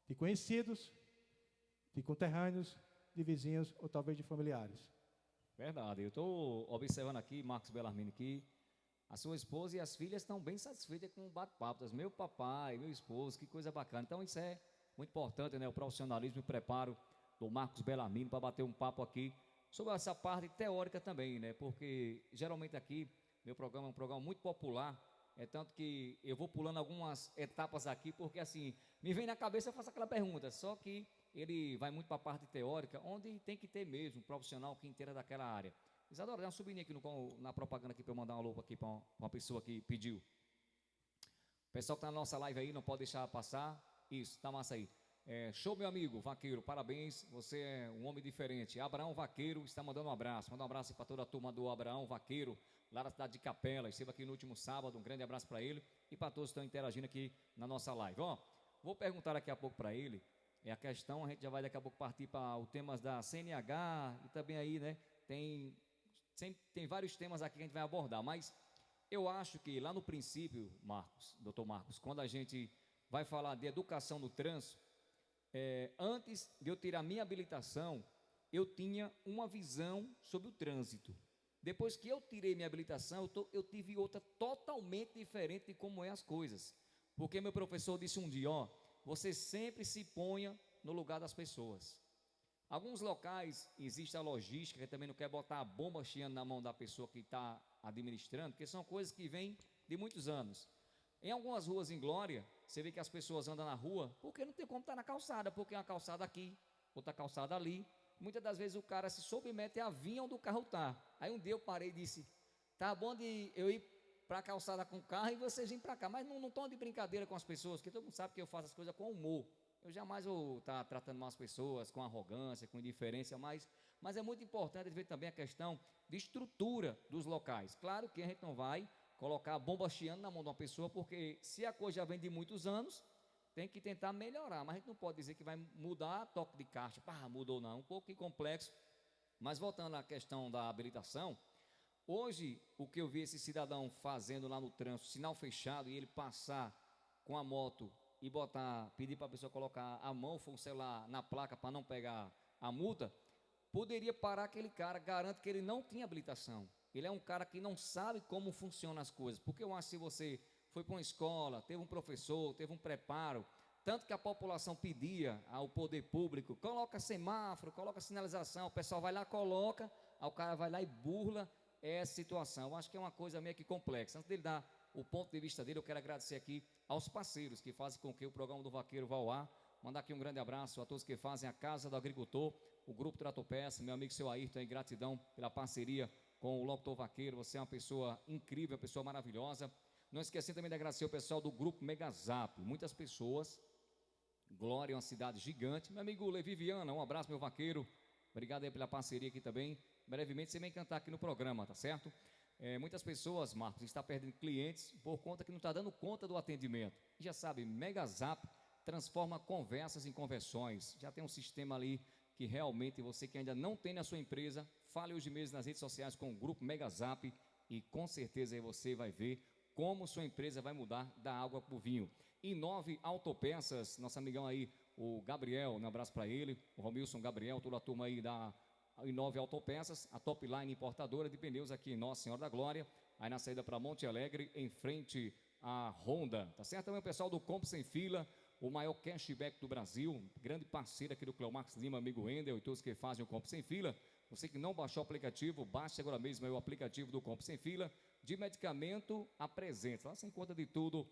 Speaker 2: de conhecidos, de conterrâneos, de vizinhos ou talvez de familiares.
Speaker 1: Verdade. Eu estou observando aqui, Marcos Bellarmine, que a sua esposa e as filhas estão bem satisfeitas com o bate-papo. Meu papai, meu esposo, que coisa bacana. Então, isso é muito importante, né? O profissionalismo e o preparo do Marcos Bellarmine para bater um papo aqui sobre essa parte teórica também, né? Porque, geralmente aqui, meu programa é um programa muito popular, tanto que eu vou pulando algumas etapas aqui, porque, assim, me vem na cabeça, eu faço aquela pergunta, só que ele vai muito para a parte teórica, onde tem que ter mesmo um profissional que entenda daquela área. Isadora, dá uma subidinha aqui na propaganda aqui para eu mandar uma loupa aqui para uma pessoa que pediu. O pessoal que está na nossa live aí, não pode deixar passar. Isso, tá massa aí. Show, meu amigo, Vaqueiro, parabéns, você é um homem diferente. Abraão Vaqueiro está mandando um abraço. Manda um abraço para toda a turma do Abraão Vaqueiro, lá da cidade de Capela. Esteve aqui no último sábado, um grande abraço para ele e para todos que estão interagindo aqui na nossa live. Ó, vou perguntar daqui a pouco para ele. A questão, a gente já vai daqui a pouco partir para os temas da CNH e também aí, né, tem vários temas aqui que a gente vai abordar, mas eu acho que lá no princípio, doutor Marcos, quando a gente vai falar de educação no trânsito. Antes de eu tirar minha habilitação, eu tinha uma visão sobre o trânsito. Depois que eu tirei minha habilitação, eu tive outra totalmente diferente de como é as coisas. Porque meu professor disse um dia, você sempre se ponha no lugar das pessoas. Alguns locais existe a logística, que também não quer botar a bomba chiando na mão da pessoa que está administrando, porque são coisas que vêm de muitos anos. Em algumas ruas em Glória, você vê que as pessoas andam na rua, porque não tem como estar na calçada, porque é uma calçada aqui, outra calçada ali. Muitas das vezes o cara se submete à vinha onde o carro está. Aí um dia eu parei e disse, tá bom de eu ir para a calçada com o carro e vocês virem para cá, mas não estão de brincadeira com as pessoas, porque todo mundo sabe que eu faço as coisas com humor. Eu jamais vou estar tratando mal as pessoas com arrogância, com indiferença, mas é muito importante ver também a questão de estrutura dos locais. Claro que a gente não vai colocar a bomba chiando na mão de uma pessoa, porque se a coisa já vem de muitos anos, tem que tentar melhorar, mas a gente não pode dizer que vai mudar toque de caixa, mudou não, um pouco complexo. Mas voltando à questão da habilitação, hoje o que eu vi esse cidadão fazendo lá no trânsito, sinal fechado, e ele passar com a moto e pedir para a pessoa colocar a mão, sei lá, na placa para não pegar a multa, poderia parar aquele cara. Garanto que ele não tinha habilitação. Ele é um cara que não sabe como funcionam as coisas, porque eu acho que se você foi para uma escola, teve um professor, teve um preparo, tanto que a população pedia ao poder público, coloca semáforo, coloca sinalização, o pessoal vai lá, coloca, aí o cara vai lá e burla essa situação. Eu acho que é uma coisa meio que complexa. Antes dele dar o ponto de vista dele, eu quero agradecer aqui aos parceiros que fazem com que o programa do Vaqueiro vá ao ar. Mandar aqui um grande abraço a todos que fazem a Casa do Agricultor, o Grupo Tratopeça, meu amigo seu Ayrton, e gratidão pela parceria com o Locutor Vaqueiro. Você é uma pessoa incrível, uma pessoa maravilhosa. Não esquecendo também de agradecer o pessoal do Grupo Megazap. Muitas pessoas. Glória é uma cidade gigante. Meu amigo Levi Viana, um abraço, meu vaqueiro. Obrigado aí pela parceria aqui também. Brevemente você vem cantar aqui no programa, tá certo? Muitas pessoas, Marcos, estão perdendo clientes por conta que não está dando conta do atendimento. Já sabe, Megazap transforma conversas em conversões. Já tem um sistema ali que realmente você que ainda não tem na sua empresa, fale hoje mesmo nas redes sociais com o Grupo Megazap e com certeza aí você vai ver como sua empresa vai mudar da água para o vinho. Inove Autopeças, nosso amigão aí, o Gabriel, um abraço para ele, o Romilson Gabriel, toda a turma aí da Inove Autopeças, a Top Line importadora de pneus aqui em Nossa Senhora da Glória, aí na saída para Monte Alegre, em frente à Honda, tá certo? Também o pessoal do Compre Sem Fila, o maior cashback do Brasil, grande parceiro aqui do Cleomax Lima, amigo Wendel e todos que fazem o Compre Sem Fila. Você que não baixou o aplicativo, baixe agora mesmo aí o aplicativo do Compre Sem Fila. De medicamento a presente, lá você encontra de tudo,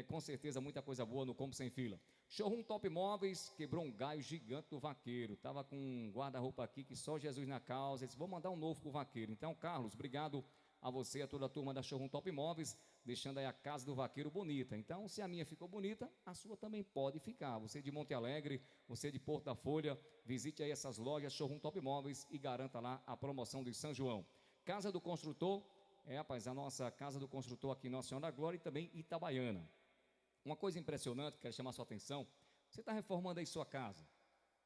Speaker 1: com certeza muita coisa boa no Compre Sem Fila. Showroom Top Móveis, quebrou um galho gigante do vaqueiro, estava com um guarda-roupa aqui que só Jesus na causa, disse, vou mandar um novo pro vaqueiro. Então, Carlos, obrigado a você, a toda a turma da Showroom Top Móveis, deixando aí a casa do vaqueiro bonita. Então, se a minha ficou bonita, a sua também pode ficar. Você de Monte Alegre, você de Porto da Folha, visite aí essas lojas Showroom Top Móveis e garanta lá a promoção de São João. Casa do Construtor, rapaz, a nossa Casa do Construtor aqui em Nossa Senhora da Glória e também Itabaiana. Uma coisa impressionante, quero chamar a sua atenção, você está reformando aí sua casa.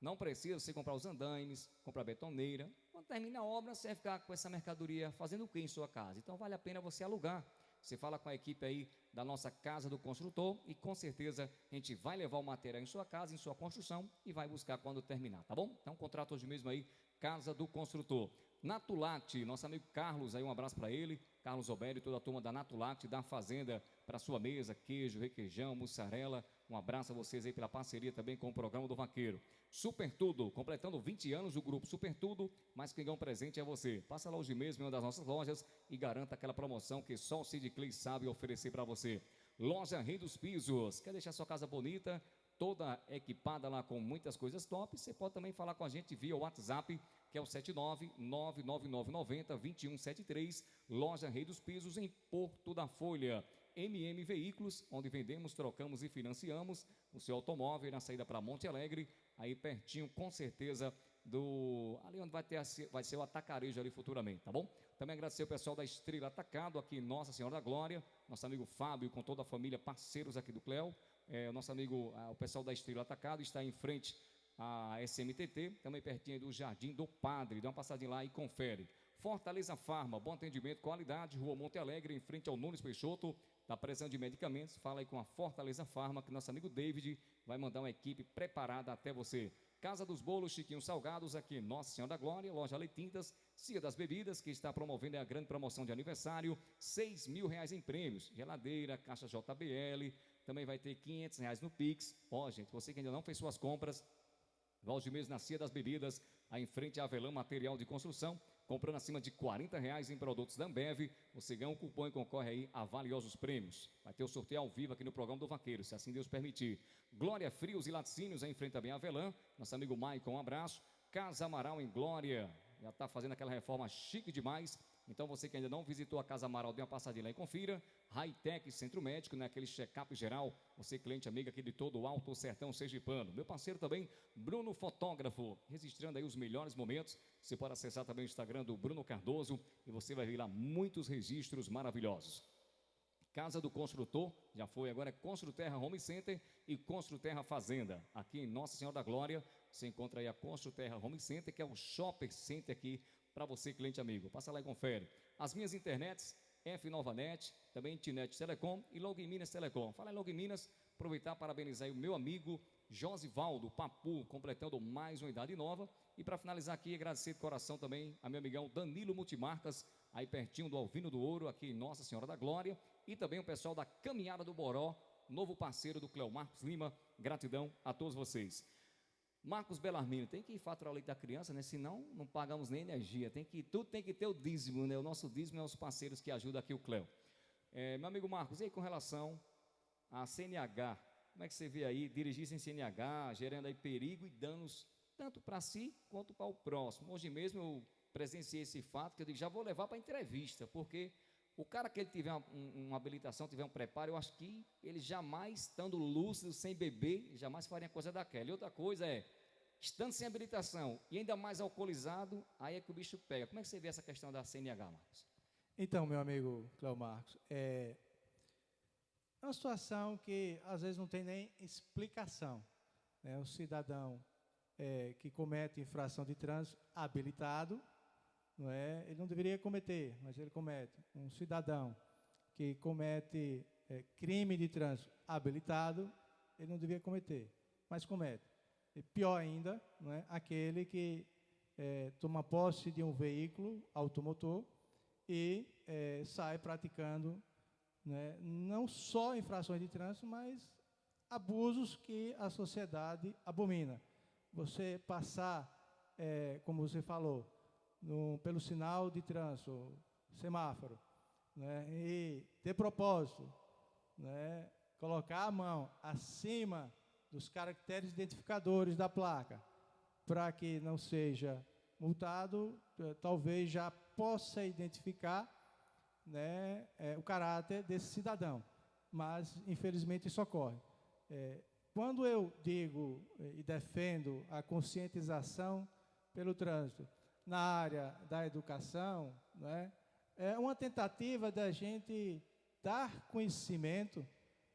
Speaker 1: Não precisa você comprar os andaimes, comprar betoneira. Quando termina a obra, você vai ficar com essa mercadoria fazendo o que em sua casa? Então vale a pena você alugar. Você fala com a equipe aí da nossa Casa do Construtor e com certeza a gente vai levar o material em sua casa, em sua construção e vai buscar quando terminar, tá bom? Então contrato hoje mesmo aí, Casa do Construtor. Natulate, nosso amigo Carlos, aí um abraço para ele, Carlos Obério e toda a turma da Natulate, da Fazenda, para sua mesa, queijo, requeijão, mussarela, um abraço a vocês aí pela parceria também com o programa do Vaqueiro. Super Tudo, completando 20 anos do grupo Super Tudo, mas quem ganha um presente é você. Passa lá hoje mesmo em uma das nossas lojas e garanta aquela promoção que só o Sid Clay sabe oferecer para você. Loja Rei dos Pisos, quer deixar sua casa bonita, toda equipada lá com muitas coisas top? Você pode também falar com a gente via WhatsApp, que é o 79999902173, Loja Rei dos Pisos, em Porto da Folha. MM Veículos, onde vendemos, trocamos e financiamos o seu automóvel na saída para Monte Alegre, aí pertinho, com certeza, ali onde vai ser o atacarejo ali futuramente, tá bom? Também agradecer o pessoal da Estrela Atacado, aqui em Nossa Senhora da Glória, nosso amigo Fábio, com toda a família, parceiros aqui do Cleo, o nosso amigo, o pessoal da Estrela Atacado, está em frente à SMTT, também pertinho do Jardim do Padre, dá uma passadinha lá e confere. Fortaleza Farma, bom atendimento, qualidade, Rua Monte Alegre, em frente ao Nunes Peixoto, está precisando de medicamentos, fala aí com a Fortaleza Farma, que nosso amigo David vai mandar uma equipe preparada até você. Casa dos Bolos, Chiquinho Salgados, aqui Nossa Senhora da Glória, loja Leitintas, Cia das Bebidas, que está promovendo a grande promoção de aniversário, R$6.000 em prêmios, geladeira, caixa JBL, também vai ter R$500 no Pix. Ó, gente, você que ainda não fez suas compras, volte mesmo na Cia das Bebidas, aí em frente à Avelã Material de Construção, comprando acima de R$40 em produtos da Ambev, você ganha um cupom e concorre aí a valiosos prêmios. Vai ter o sorteio ao vivo aqui no programa do Vaqueiro, se assim Deus permitir. Glória Frios e Laticínios, aí em frente também à Avelã, nosso amigo Maicon, um abraço. Casa Amaral em Glória, já está fazendo aquela reforma chique demais. Então você que ainda não visitou a Casa Amaral, dê uma passadinha lá e confira. Hightech Centro Médico, né, aquele check-up geral. Você cliente amigo aqui de todo o Alto Sertão Sergipano. Meu parceiro também, Bruno Fotógrafo, registrando aí os melhores momentos. Você pode acessar também o Instagram do Bruno Cardoso e você vai ver lá muitos registros maravilhosos. Casa do Construtor, já foi, agora é Construterra Home Center e Construterra Fazenda. Aqui em Nossa Senhora da Glória, você encontra aí a Construterra Home Center, que é o Shopper Center aqui para você, cliente amigo. Passa lá e confere. As minhas internets, F Novanet, também Tinet Telecom e Log Minas Telecom. Fala em Log Minas, aproveitar para parabenizar aí o meu amigo Josivaldo Papu, completando mais uma idade nova. E para finalizar aqui, agradecer de coração também a meu amigão Danilo Multimarcas, aí pertinho do Alvino do Ouro, aqui em Nossa Senhora da Glória. E também o pessoal da Caminhada do Boró, novo parceiro do Cleo Marcos Lima. Gratidão a todos vocês. Marcos Belarmino, tem que faturar o leite da criança, né? Senão não pagamos nem energia. Tudo tem que ter o dízimo, né? O nosso dízimo é os parceiros que ajudam aqui o Cleo. Meu amigo Marcos, e aí com relação à CNH, como é que você vê aí dirigir sem CNH, gerando aí perigo e danos tanto para si quanto para o próximo? Hoje mesmo eu presenciei esse fato que eu digo, já vou levar para entrevista, porque o cara que ele tiver uma habilitação, tiver um preparo, eu acho que ele jamais, estando lúcido, sem beber, jamais faria coisa daquela. E outra coisa é, estando sem habilitação e ainda mais alcoolizado, aí é que o bicho pega. Como é que você vê essa questão da CNH, Marcos?
Speaker 2: Então, meu amigo Cléo Marcos, é uma situação que às vezes não tem nem explicação, né? O cidadão que comete infração de trânsito habilitado, não é? Ele não deveria cometer, mas ele comete. Um cidadão que comete crime de trânsito habilitado, ele não deveria cometer, mas comete. E pior ainda, não é? Aquele que toma posse de um veículo automotor e sai praticando, né, não só infrações de trânsito, mas abusos que a sociedade abomina. Você passar, como você falou, pelo sinal de trânsito, semáforo, né, e de propósito, né, colocar a mão acima dos caracteres identificadores da placa, para que não seja multado, talvez já possa identificar, né, o caráter desse cidadão, mas infelizmente isso ocorre. Quando eu digo e defendo a conscientização pelo trânsito na área da educação, né, é uma tentativa da gente dar conhecimento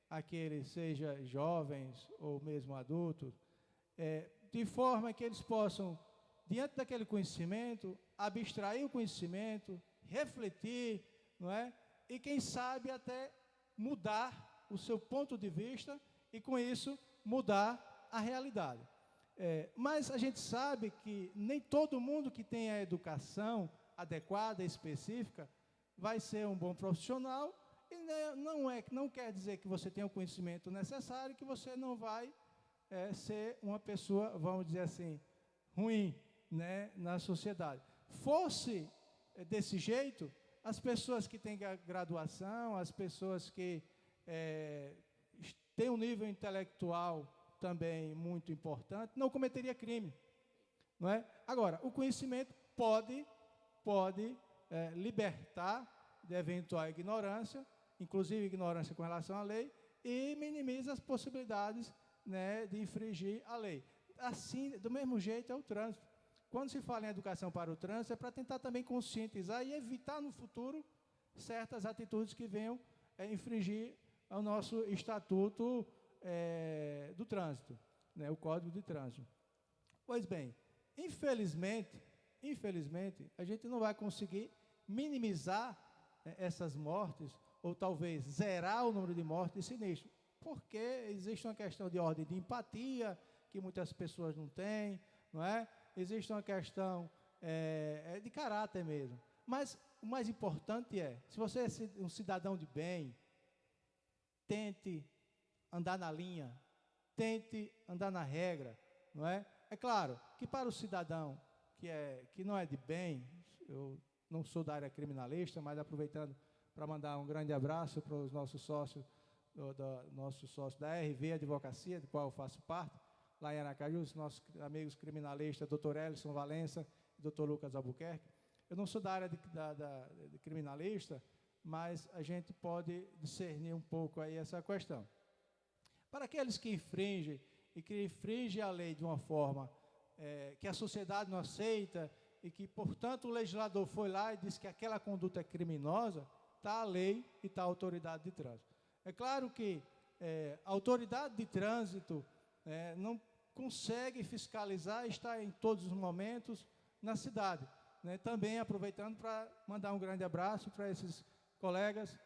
Speaker 2: àqueles, seja jovens ou mesmo adultos, de forma que eles possam, diante daquele conhecimento, abstrair o conhecimento, refletir, não é? E quem sabe até mudar o seu ponto de vista e com isso mudar a realidade. Mas a gente sabe que nem todo mundo que tem a educação adequada e específica vai ser um bom profissional e não quer dizer que você tenha o conhecimento necessário que você não vai ser uma pessoa, vamos dizer assim, ruim, né, na sociedade. Fosse desse jeito, as pessoas que têm graduação, as pessoas que têm um nível intelectual também muito importante, não cometeria crime, não é? Agora, o conhecimento pode libertar de eventual ignorância, inclusive ignorância com relação à lei, e minimiza as possibilidades, né, de infringir a lei. Assim, do mesmo jeito é o trânsito. Quando se fala em educação para o trânsito, é para tentar também conscientizar e evitar no futuro certas atitudes que venham infringir ao nosso estatuto do trânsito, né, o Código de Trânsito. Pois bem, infelizmente, a gente não vai conseguir minimizar essas mortes ou talvez zerar o número de mortes e sinistros, porque existe uma questão de ordem de empatia, que muitas pessoas não têm, não é? Existe uma questão de caráter mesmo. Mas o mais importante se você é um cidadão de bem, tente andar na linha, tente andar na regra, não é? É claro que para o cidadão que não é de bem, eu não sou da área criminalista, mas aproveitando para mandar um grande abraço para os nossos sócios, da RV Advocacia, de qual eu faço parte, lá em Aracaju, os nossos amigos criminalistas, Dr. Elison Valença e Dr. Lucas Albuquerque. Eu não sou da área de criminalista, mas a gente pode discernir um pouco aí essa questão. Para aqueles que infringem a lei de uma forma que a sociedade não aceita e que, portanto, o legislador foi lá e disse que aquela conduta é criminosa, está a lei e está a autoridade de trânsito. É claro que a autoridade de trânsito não consegue fiscalizar e está em todos os momentos na cidade. Também aproveitando para mandar um grande abraço para esses colegas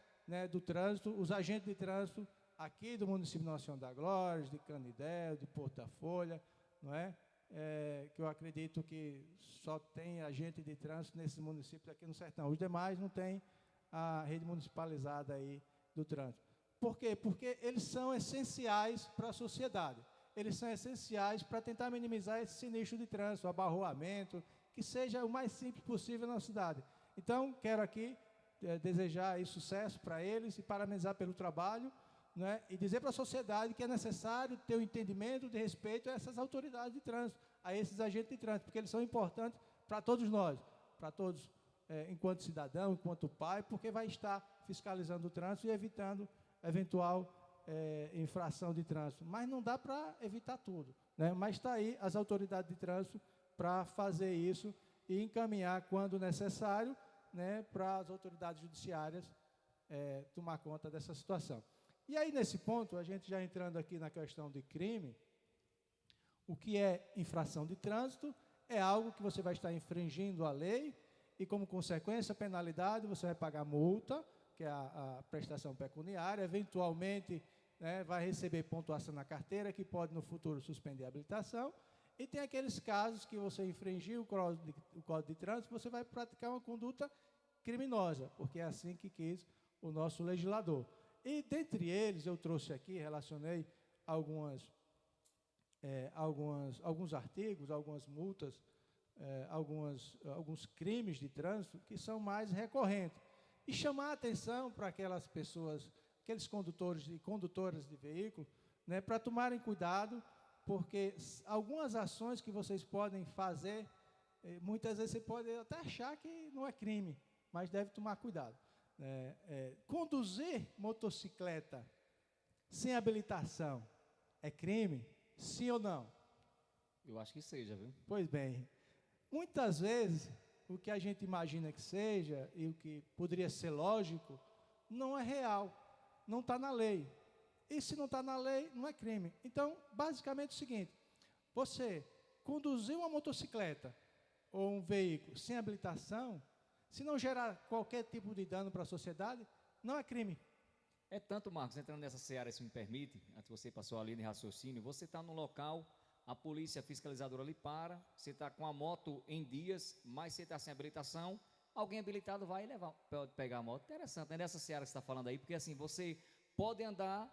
Speaker 2: do trânsito, os agentes de trânsito aqui do município de Nossa Senhora da Glória, de Canidéu, de Porto da Folha, não é? Que eu acredito que só tem agente de trânsito nesses municípios aqui no Sertão. Os demais não têm a rede municipalizada aí do trânsito. Por quê? Porque eles são essenciais para a sociedade. Eles são essenciais para tentar minimizar esse sinistro de trânsito, abarroamento, que seja o mais simples possível na cidade. Então, quero aqui desejar aí sucesso para eles e parabenizar pelo trabalho, né, e dizer para a sociedade que é necessário ter o entendimento de respeito a essas autoridades de trânsito, a esses agentes de trânsito, porque eles são importantes para todos nós, para todos, enquanto cidadão, enquanto pai, porque vai estar fiscalizando o trânsito e evitando eventual infração de trânsito. Mas não dá para evitar tudo, né? Mas está aí as autoridades de trânsito para fazer isso e encaminhar, quando necessário, né, para as autoridades judiciárias tomar conta dessa situação. E aí, nesse ponto, a gente já entrando aqui na questão de crime, o que é infração de trânsito é algo que você vai estar infringindo a lei e, como consequência, a penalidade, você vai pagar multa, que é a prestação pecuniária, eventualmente, né, vai receber pontuação na carteira, que pode, no futuro, suspender a habilitação, e tem aqueles casos que você infringiu o Código de Trânsito, você vai praticar uma conduta criminosa, porque é assim que quis o nosso legislador. E, dentre eles, eu trouxe aqui, relacionei alguns artigos, algumas multas, alguns crimes de trânsito que são mais recorrentes. E chamar a atenção para aquelas pessoas, aqueles condutores e condutoras de veículo, né, para tomarem cuidado, porque algumas ações que vocês podem fazer, muitas vezes você pode até achar que não é crime, mas deve tomar cuidado. Conduzir motocicleta sem habilitação é crime? Sim ou não?
Speaker 1: Eu acho que seja, viu?
Speaker 2: Pois bem, muitas vezes o que a gente imagina que seja e o que poderia ser lógico não é real, não está na lei. E se não está na lei, não é crime. Então, basicamente é o seguinte: você conduzir uma motocicleta ou um veículo sem habilitação, se não gerar qualquer tipo de dano para a sociedade, não é crime.
Speaker 1: É tanto, Marcos, entrando nessa seara, se me permite, antes você passou ali de raciocínio, você está no local, a polícia fiscalizadora ali para, você está com a moto em dias, mas você está sem habilitação, alguém habilitado vai levar, pode pegar a moto. Interessante, né? Nessa seara que você está falando aí, porque assim, você pode andar,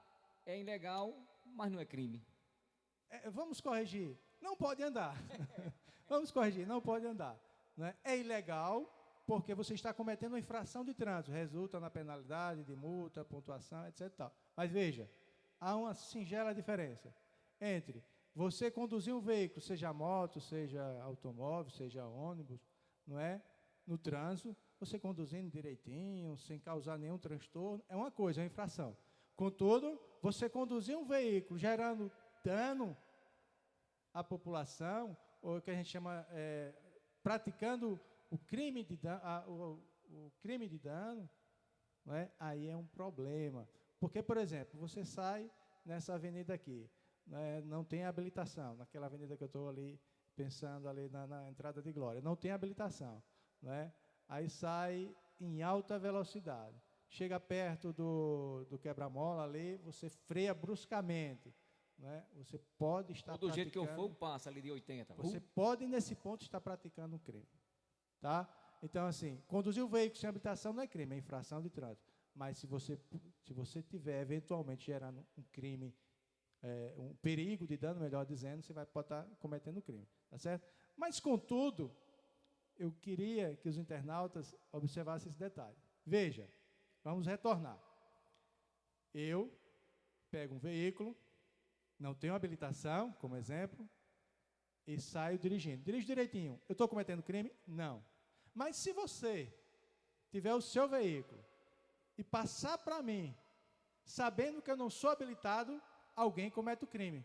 Speaker 1: é ilegal, mas não é crime.
Speaker 2: Vamos corrigir, não pode andar. Vamos corrigir, não pode andar. Né? É ilegal, porque você está cometendo uma infração de trânsito, resulta na penalidade de multa, pontuação, etc. Tal. Mas veja, há uma singela diferença entre você conduzir um veículo, seja moto, seja automóvel, seja ônibus, não é? No trânsito, você conduzindo direitinho, sem causar nenhum transtorno, é uma coisa, é uma infração. Contudo, você conduzir um veículo gerando dano à população, ou o que a gente chama, praticando o crime de dano, não é? Aí é um problema. Porque, por exemplo, você sai nessa avenida aqui, né, não tem habilitação, naquela avenida que eu estou ali, pensando ali na entrada de Glória, não tem habilitação, não é? Aí sai em alta velocidade. chega perto do quebra-mola ali, você freia bruscamente, né? Você pode estar
Speaker 1: Ou do jeito que o fogo passa ali de 80.
Speaker 2: Você pode, nesse ponto, estar praticando um crime. Tá? Então, assim, conduzir o veículo sem habilitação não é crime, é infração de trânsito. Mas se você tiver, eventualmente, gerando um crime, um perigo de dano, melhor dizendo, você pode estar cometendo um crime. Tá certo? Mas, contudo, eu queria que os internautas observassem esse detalhe. Veja, vamos retornar. Eu pego um veículo, não tenho habilitação, como exemplo, e saio dirigindo. Dirijo direitinho. Eu estou cometendo crime? Não. Mas se você tiver o seu veículo e passar para mim, sabendo que eu não sou habilitado, alguém comete o crime.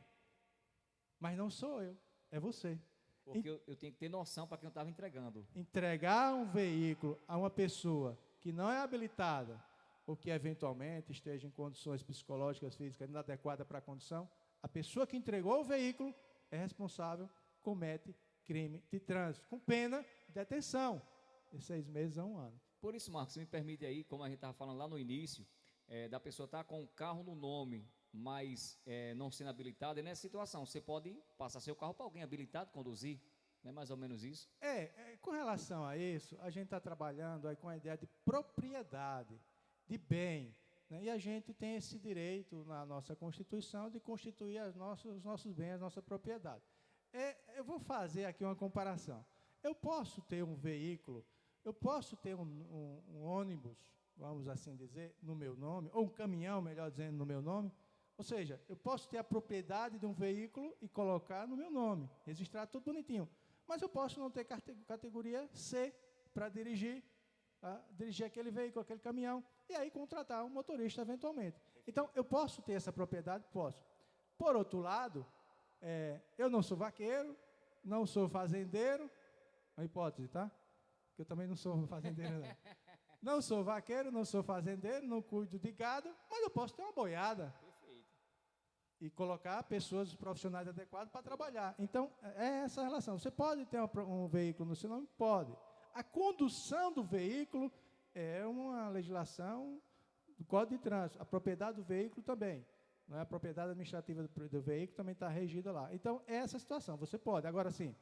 Speaker 2: Mas não sou eu, é você.
Speaker 1: Porque eu tenho que ter noção para quem eu estava entregando.
Speaker 2: Entregar um veículo a uma pessoa que não é habilitada, ou que eventualmente esteja em condições psicológicas, físicas inadequadas para a condução, a pessoa que entregou o veículo é responsável, comete crime de trânsito, com pena de detenção de 6 meses a 1 ano.
Speaker 1: Por isso, Marcos, me permite aí, como a gente estava falando lá no início, da pessoa estar com o carro no nome, mas não sendo habilitada, e nessa situação, você pode passar seu carro para alguém habilitado conduzir, não é mais ou menos isso?
Speaker 2: Com relação a isso, a gente está trabalhando aí com a ideia de propriedade, de bem, né? E a gente tem esse direito na nossa Constituição de constituir os nossos bens, a nossa propriedade. Eu vou fazer aqui uma comparação. Eu posso ter um veículo, eu posso ter um ônibus, vamos assim dizer, no meu nome, ou um caminhão, melhor dizendo, no meu nome. Ou seja, eu posso ter a propriedade de um veículo e colocar no meu nome, registrar tudo bonitinho. Mas eu posso não ter categoria C para dirigir aquele veículo, aquele caminhão, e aí contratar um motorista eventualmente. Então, eu posso ter essa propriedade? Posso. Por outro lado, eu não sou vaqueiro, não sou fazendeiro, uma hipótese, tá? Que eu também não sou fazendeiro, não. Não sou vaqueiro, não sou fazendeiro, não cuido de gado, mas eu posso ter uma boiada.
Speaker 1: Perfeito.
Speaker 2: E colocar pessoas profissionais adequadas para trabalhar. Então, é essa relação. Você pode ter um veículo no seu nome? Pode. A condução do veículo é uma legislação do Código de Trânsito. A propriedade do veículo também. Não é? A propriedade administrativa do veículo também está regida lá. Então, é essa a situação. Você pode. Agora, sim,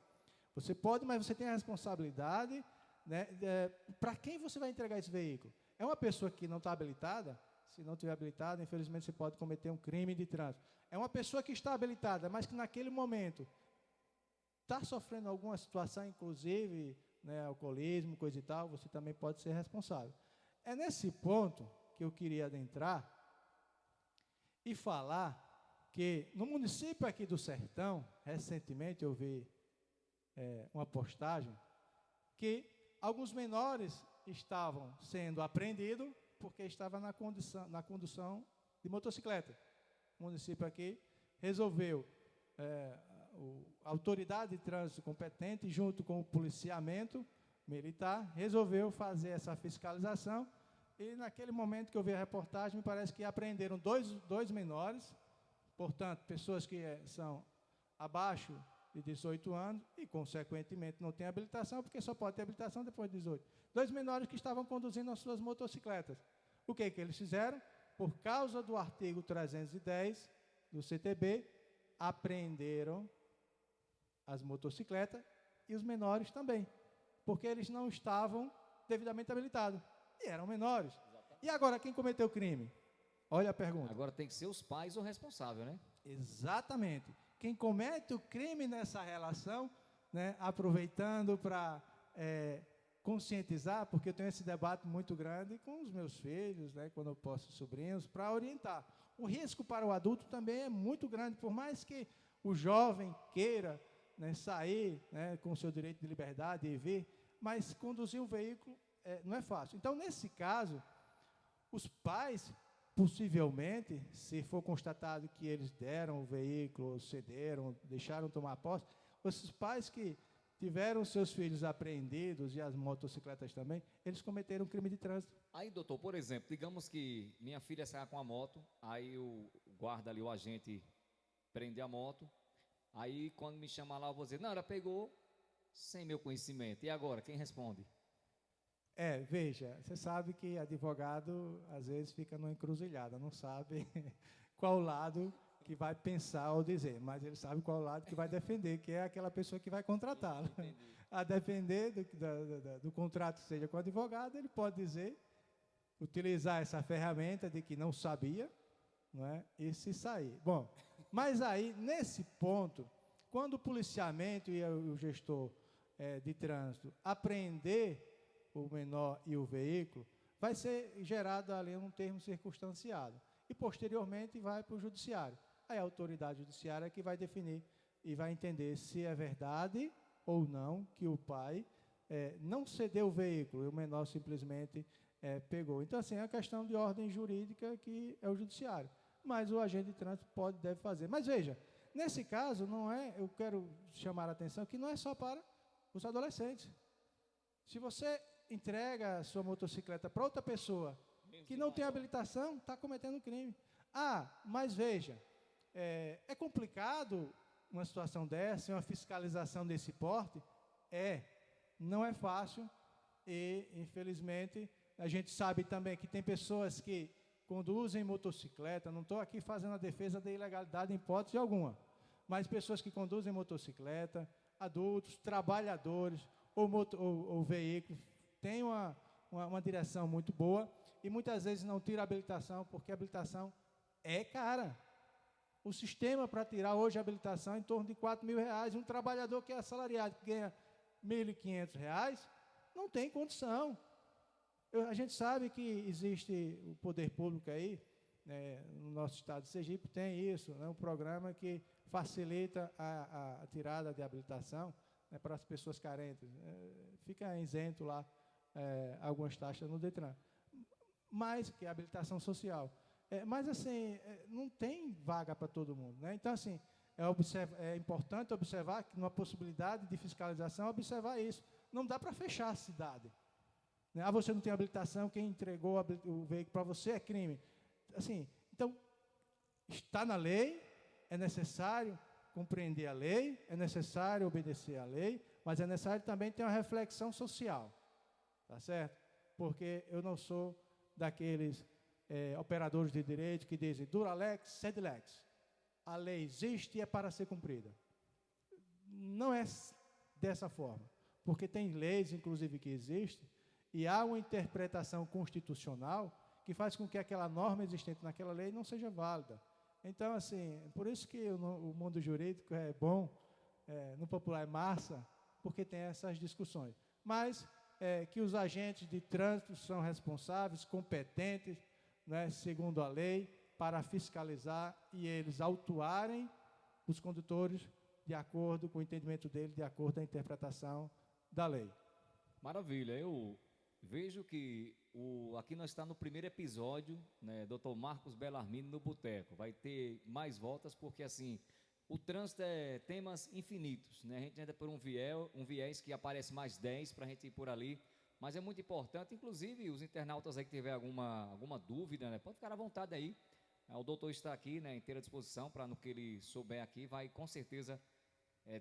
Speaker 2: você pode, mas você tem a responsabilidade, né, para quem você vai entregar esse veículo. É uma pessoa que não está habilitada? Se não estiver habilitada, infelizmente, você pode cometer um crime de trânsito. É uma pessoa que está habilitada, mas que naquele momento está sofrendo alguma situação, inclusive, né, alcoolismo, coisa e tal, você também pode ser responsável. É nesse ponto que eu queria adentrar e falar que no município aqui do Sertão, recentemente eu vi uma postagem que alguns menores estavam sendo apreendidos porque estavam na condução de motocicleta. O município aqui resolveu, a autoridade de trânsito competente, junto com o policiamento militar, resolveu fazer essa fiscalização, e naquele momento que eu vi a reportagem, me parece que apreenderam dois menores, portanto, pessoas que são abaixo de 18 anos e, consequentemente, não têm habilitação, porque só pode ter habilitação depois de 18. 2 menores que estavam conduzindo as suas motocicletas. O que eles fizeram? Por causa do artigo 310 do CTB, apreenderam as motocicletas e os menores também, porque eles não estavam devidamente habilitados e eram menores. Exatamente. E agora, quem cometeu o crime? Olha a pergunta.
Speaker 1: Agora tem que ser os pais o responsável, né?
Speaker 2: Exatamente. Quem comete o crime nessa relação, né, aproveitando para conscientizar, porque eu tenho esse debate muito grande com os meus filhos, né, quando eu posso sobrinhos, para orientar. O risco para o adulto também é muito grande, por mais que o jovem queira, né, sair, né, com o seu direito de liberdade e vir, mas conduzir um veículo não é fácil. Então, nesse caso, os pais, possivelmente, se for constatado que eles deram o veículo, cederam, deixaram tomar posse, os pais que tiveram seus filhos apreendidos e as motocicletas também, eles cometeram um crime de trânsito.
Speaker 1: Aí, doutor, por exemplo, digamos que minha filha saia com a moto, aí o guarda ali, o agente, prende a moto, aí quando me chamar lá, eu vou dizer, não, ela pegou sem meu conhecimento. E agora, quem responde?
Speaker 2: Veja, você sabe que advogado às vezes fica numa encruzilhada, não sabe qual lado que vai pensar ou dizer, mas ele sabe qual lado que vai defender, que é aquela pessoa que vai contratá-lo. A depender do contrato que seja com o advogado, ele pode dizer, utilizar essa ferramenta de que não sabia, não é? E se sair. Bom, mas aí, nesse ponto, quando o policiamento e o gestor de trânsito apreender o menor e o veículo, vai ser gerado ali um termo circunstanciado. E, posteriormente, vai para o judiciário. Aí a autoridade judiciária é que vai definir e vai entender se é verdade ou não que o pai não cedeu o veículo e o menor simplesmente pegou. Então, assim, é uma questão de ordem jurídica que é o judiciário. Mas o agente de trânsito deve fazer. Mas, veja, nesse caso, eu quero chamar a atenção que não é só para os adolescentes. Se você entrega a sua motocicleta para outra pessoa que não tem habilitação, está cometendo crime. Mas veja, é complicado uma situação dessa, uma fiscalização desse porte? Não é fácil e, infelizmente, a gente sabe também que tem pessoas que conduzem motocicleta, não estou aqui fazendo a defesa da ilegalidade em hipótese alguma, mas pessoas que conduzem motocicleta, adultos, trabalhadores ou veículos, têm uma direção muito boa e muitas vezes não tiram a habilitação, porque a habilitação é cara. O sistema para tirar hoje a habilitação é em torno de R$4.000. Um trabalhador que é assalariado, que ganha R$1.500, não tem condição. A gente sabe que existe o poder público aí, no nosso estado de Sergipe tem isso, um programa que facilita a tirada de habilitação para as pessoas carentes. Fica isento lá algumas taxas no Detran, mas que é a habilitação social. Mas, assim, não tem vaga para todo mundo, né? Então, assim, é importante observar que, numa possibilidade de fiscalização, observar isso. Não dá para fechar a cidade. Né? Você não tem habilitação, quem entregou o veículo para você é crime. Assim, então, está na lei, é necessário compreender a lei, é necessário obedecer à lei, mas é necessário também ter uma reflexão social, tá certo? Porque eu não sou daqueles operadores de direito que dizem dura lex, sed lex. A lei existe e é para ser cumprida. Não é dessa forma, porque tem leis, inclusive, que existem, e há uma interpretação constitucional que faz com que aquela norma existente naquela lei não seja válida. Então, assim, por isso que o mundo jurídico é bom, no popular é massa, porque tem essas discussões. Mas que os agentes de trânsito são responsáveis, competentes, né, segundo a lei, para fiscalizar e eles autuarem os condutores de acordo com o entendimento dele, de acordo com a interpretação da lei.
Speaker 1: Maravilha, eu vejo que aqui nós estamos no primeiro episódio, né, Dr. Marcos Bellarmino no Boteco. Vai ter mais voltas porque, assim, o trânsito é temas infinitos, né? A gente entra por um viés que aparece mais 10 para a gente ir por ali, mas é muito importante, inclusive os internautas aí que tiver alguma dúvida, né, pode ficar à vontade aí. O doutor está aqui, né, inteira disposição para no que ele souber aqui, vai com certeza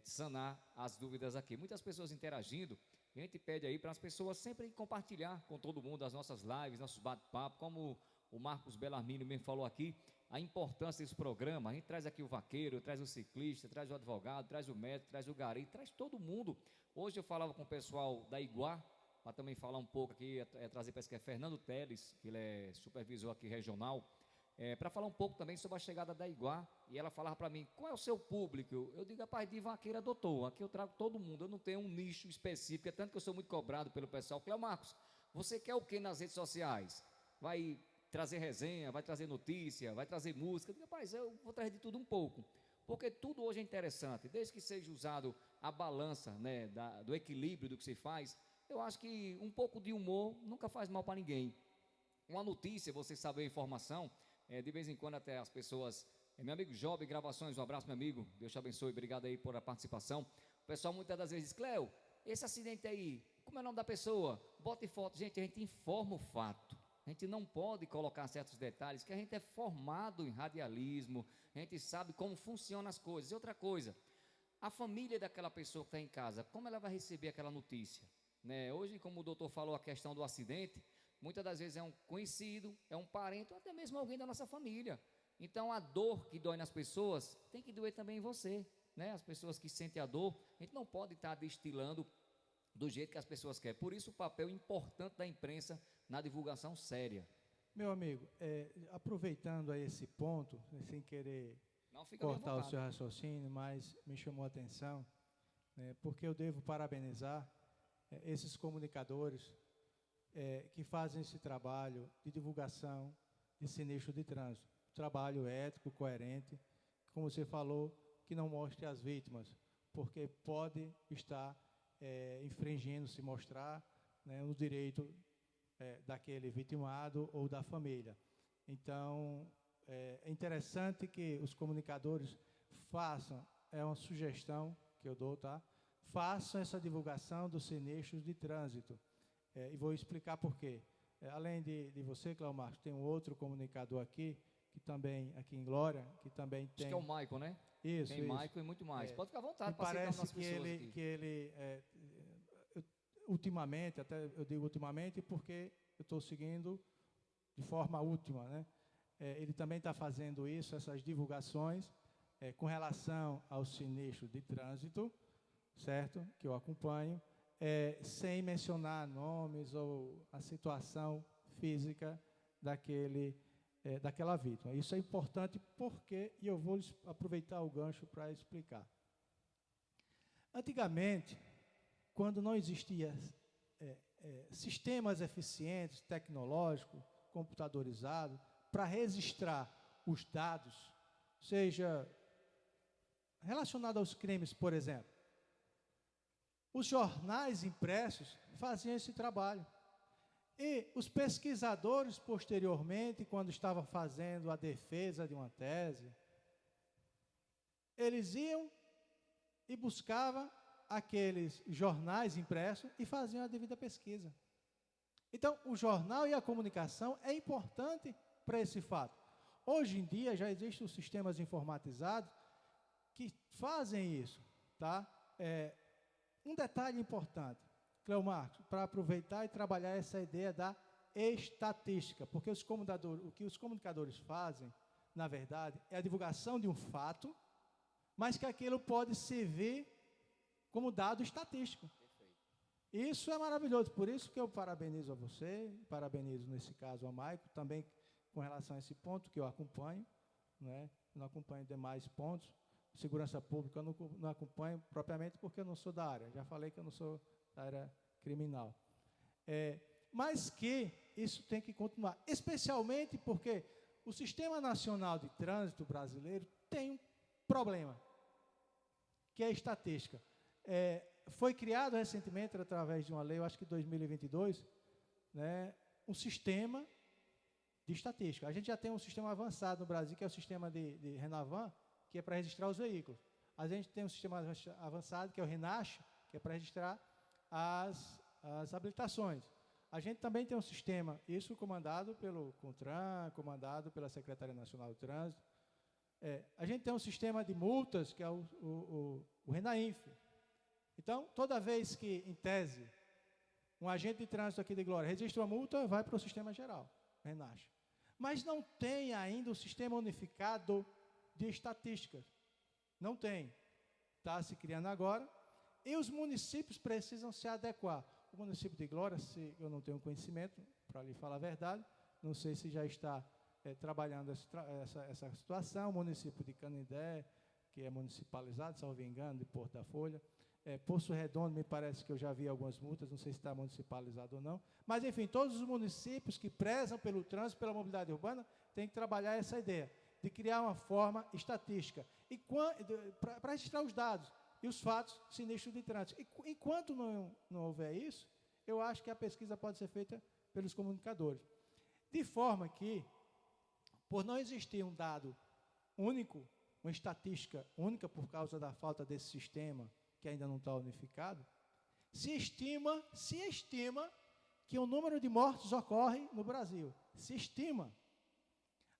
Speaker 1: sanar as dúvidas aqui. Muitas pessoas interagindo, a gente pede aí para as pessoas sempre compartilhar com todo mundo as nossas lives, nossos bate-papo, como o Marcos Bellarmino mesmo falou aqui, a importância desse programa. A gente traz aqui o vaqueiro, traz o ciclista, traz o advogado, traz o médico, traz o gari, traz todo mundo. Hoje eu falava com o pessoal da Iguá, para também falar um pouco aqui, trazer para esse que é Fernando Teles, que ele é supervisor aqui regional, para falar um pouco também sobre a chegada da Iguá, e ela falava para mim, qual é o seu público? Eu digo, rapaz, de vaqueira, doutor, aqui eu trago todo mundo, eu não tenho um nicho específico, é tanto que eu sou muito cobrado pelo pessoal. Cléo Marcos, você quer o que nas redes sociais? Vai trazer resenha, vai trazer notícia, vai trazer música? Eu digo, rapaz, eu vou trazer de tudo um pouco, porque tudo hoje é interessante, desde que seja usado a balança, né, do equilíbrio do que se faz. Eu acho que um pouco de humor nunca faz mal para ninguém. Uma notícia, você saber a informação, de vez em quando até as pessoas... meu amigo Job Gravações, um abraço, meu amigo, Deus te abençoe, obrigado aí por a participação. O pessoal muitas das vezes diz, Cléo, esse acidente aí, como é o nome da pessoa? Bote foto. Gente, a gente informa o fato. A gente não pode colocar certos detalhes, que a gente é formado em radialismo, a gente sabe como funcionam as coisas. E outra coisa, a família daquela pessoa que está em casa, como ela vai receber aquela notícia? né? Hoje, como o doutor falou, a questão do acidente, muitas das vezes é um conhecido, é um parente, ou até mesmo alguém da nossa família. Então, a dor que dói nas pessoas tem que doer também em você, né? As pessoas que sentem a dor, a gente não pode estar destilando do jeito que as pessoas querem. Por isso, o papel importante da imprensa na divulgação séria.
Speaker 2: Meu amigo, aproveitando a esse ponto, sem querer
Speaker 1: Não fica bem à
Speaker 2: cortar o
Speaker 1: vontade.
Speaker 2: seu raciocínio, mas me chamou a atenção, né, porque eu devo parabenizar esses comunicadores que fazem esse trabalho de divulgação de sinistro de trânsito. Trabalho ético, coerente, como você falou, que não mostre as vítimas, porque pode estar infringindo, se mostrar, né, no direito daquele vitimado ou da família. Então, é interessante que os comunicadores façam, é uma sugestão que eu dou, tá? Façam essa divulgação dos sinistros de trânsito. E vou explicar por quê. Além de você, Cláudio Marcos, tem um outro comunicador aqui, que também, aqui em Glória, que também tem...
Speaker 1: Acho que é o Maicon, né?
Speaker 2: Isso,
Speaker 1: Tem
Speaker 2: isso.
Speaker 1: Maicon e muito mais. Pode ficar à vontade
Speaker 2: Me
Speaker 1: para citar
Speaker 2: parece
Speaker 1: nossas
Speaker 2: que
Speaker 1: pessoas
Speaker 2: ele,
Speaker 1: aqui.
Speaker 2: ultimamente, até eu digo ultimamente porque eu estou seguindo de forma última, né? Ele também está fazendo isso, essas divulgações, com relação ao sinistro de trânsito, certo? Que eu acompanho, sem mencionar nomes ou a situação física daquela vítima. Isso é importante porque, e eu vou aproveitar o gancho para explicar. Antigamente, quando não existia sistemas eficientes, tecnológicos, computadorizados, para registrar os dados, seja relacionado aos crimes, por exemplo, os jornais impressos faziam esse trabalho. E os pesquisadores, posteriormente, quando estavam fazendo a defesa de uma tese, eles iam e buscavam aqueles jornais impressos e faziam a devida pesquisa. Então, o jornal e a comunicação é importante para esse fato. Hoje em dia, já existem os sistemas informatizados que fazem isso, tá? Um detalhe importante, Cleo Marcos, para aproveitar e trabalhar essa ideia da estatística, porque o que os comunicadores fazem, na verdade, é a divulgação de um fato, mas que aquilo pode servir como dado estatístico. Isso é maravilhoso, por isso que eu parabenizo a você, parabenizo nesse caso a Maicon, também com relação a esse ponto que eu acompanho, né? Não acompanho demais pontos. Segurança pública eu não acompanho propriamente porque eu não sou da área, já falei que eu não sou da área criminal. Mas que isso tem que continuar, especialmente porque o Sistema Nacional de Trânsito brasileiro tem um problema, que é a estatística. Foi criado recentemente, através de uma lei, eu acho que 2022, né, um sistema de estatística. A gente já tem um sistema avançado no Brasil, que é o sistema de Renavan, que é para registrar os veículos. A gente tem um sistema avançado, que é o RENACH, que é para registrar as habilitações. A gente também tem um sistema, isso comandado pelo CONTRAN, comandado pela Secretaria Nacional do Trânsito. A gente tem um sistema de multas, que é o RENAINF. Então, toda vez que, em tese, um agente de trânsito aqui de Glória registra uma multa, vai para o sistema geral, RENACH. Mas não tem ainda o sistema unificado de estatísticas. Não tem. Está se criando agora. E os municípios precisam se adequar. O município de Glória, se eu não tenho conhecimento, para lhe falar a verdade, não sei se já está trabalhando essa situação. O município de Canindé, que é municipalizado, salvo engano, de Porto da Folha. Poço Redondo, me parece que eu já vi algumas multas, não sei se está municipalizado ou não. Mas, enfim, todos os municípios que prezam pelo trânsito, pela mobilidade urbana, têm que trabalhar essa ideia de criar uma forma estatística para registrar os dados e os fatos sinistros de trânsito. E enquanto não houver isso, eu acho que a pesquisa pode ser feita pelos comunicadores. De forma que, por não existir um dado único, uma estatística única por causa da falta desse sistema, que ainda não está unificado, se estima que o número de mortes ocorre no Brasil. Se estima.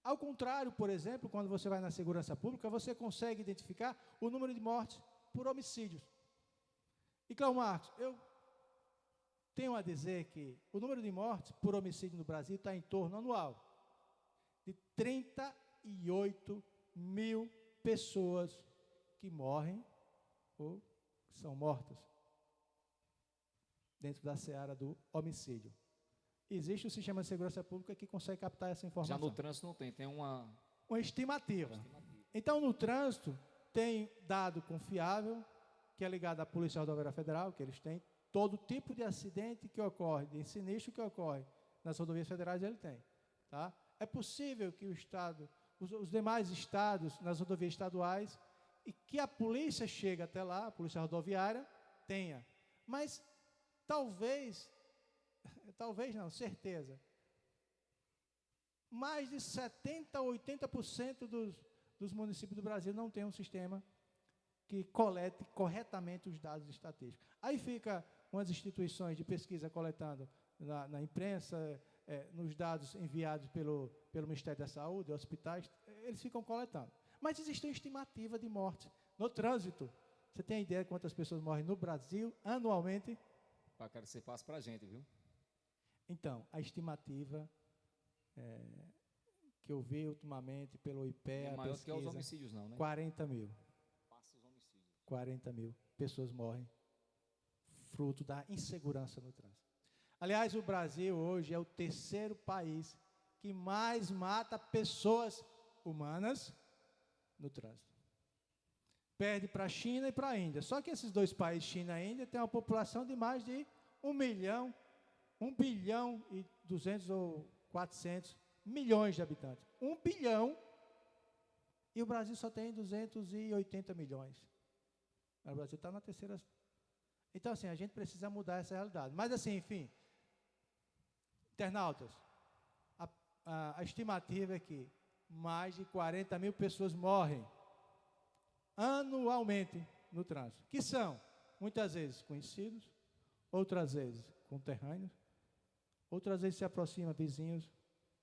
Speaker 2: Ao contrário, por exemplo, quando você vai na segurança pública, você consegue identificar o número de mortes por homicídios. E, Cláudio Marcos, eu tenho a dizer que o número de mortes por homicídio no Brasil está em torno anual de 38 mil pessoas que morrem ou são mortas dentro da seara do homicídio. Existe o sistema de segurança pública que consegue captar essa informação.
Speaker 1: Já no trânsito não tem uma
Speaker 2: estimativa. Então, no trânsito, tem dado confiável, que é ligado à Polícia Rodoviária Federal, que eles têm, todo tipo de acidente que ocorre, de sinistro que ocorre nas rodovias federais, ele tem. Tá? É possível que o Estado, os demais estados, nas rodovias estaduais, e que a polícia chegue até lá, a Polícia Rodoviária, tenha. Mas, talvez não, certeza, mais de 70% a 80% dos municípios do Brasil não tem um sistema que colete corretamente os dados estatísticos. Aí fica umas instituições de pesquisa coletando na imprensa, nos dados enviados pelo Ministério da Saúde, hospitais, eles ficam coletando. Mas existe uma estimativa de mortes no trânsito. Você tem ideia de quantas pessoas morrem no Brasil anualmente?
Speaker 1: Quero que você passe para a gente, viu?
Speaker 2: Então, a estimativa que eu vi ultimamente pelo IPEA,
Speaker 1: é maior
Speaker 2: pesquisa,
Speaker 1: que os homicídios, não, né?
Speaker 2: 40 mil.
Speaker 1: Passa os homicídios.
Speaker 2: 40 mil pessoas morrem fruto da insegurança no trânsito. Aliás, o Brasil hoje é o terceiro país que mais mata pessoas humanas no trânsito. Perde para a China e para a Índia. Só que esses dois países, China e Índia, têm uma população de mais de 1 bilhão e 200 ou 400 milhões de habitantes. 1 bilhão e o Brasil só tem 280 milhões. O Brasil está na terceira. Então, assim, a gente precisa mudar essa realidade. Mas, assim, enfim, internautas, a estimativa é que mais de 40 mil pessoas morrem anualmente no trânsito, que são, muitas vezes, conhecidos, outras vezes, conterrâneos, outras vezes se aproximam vizinhos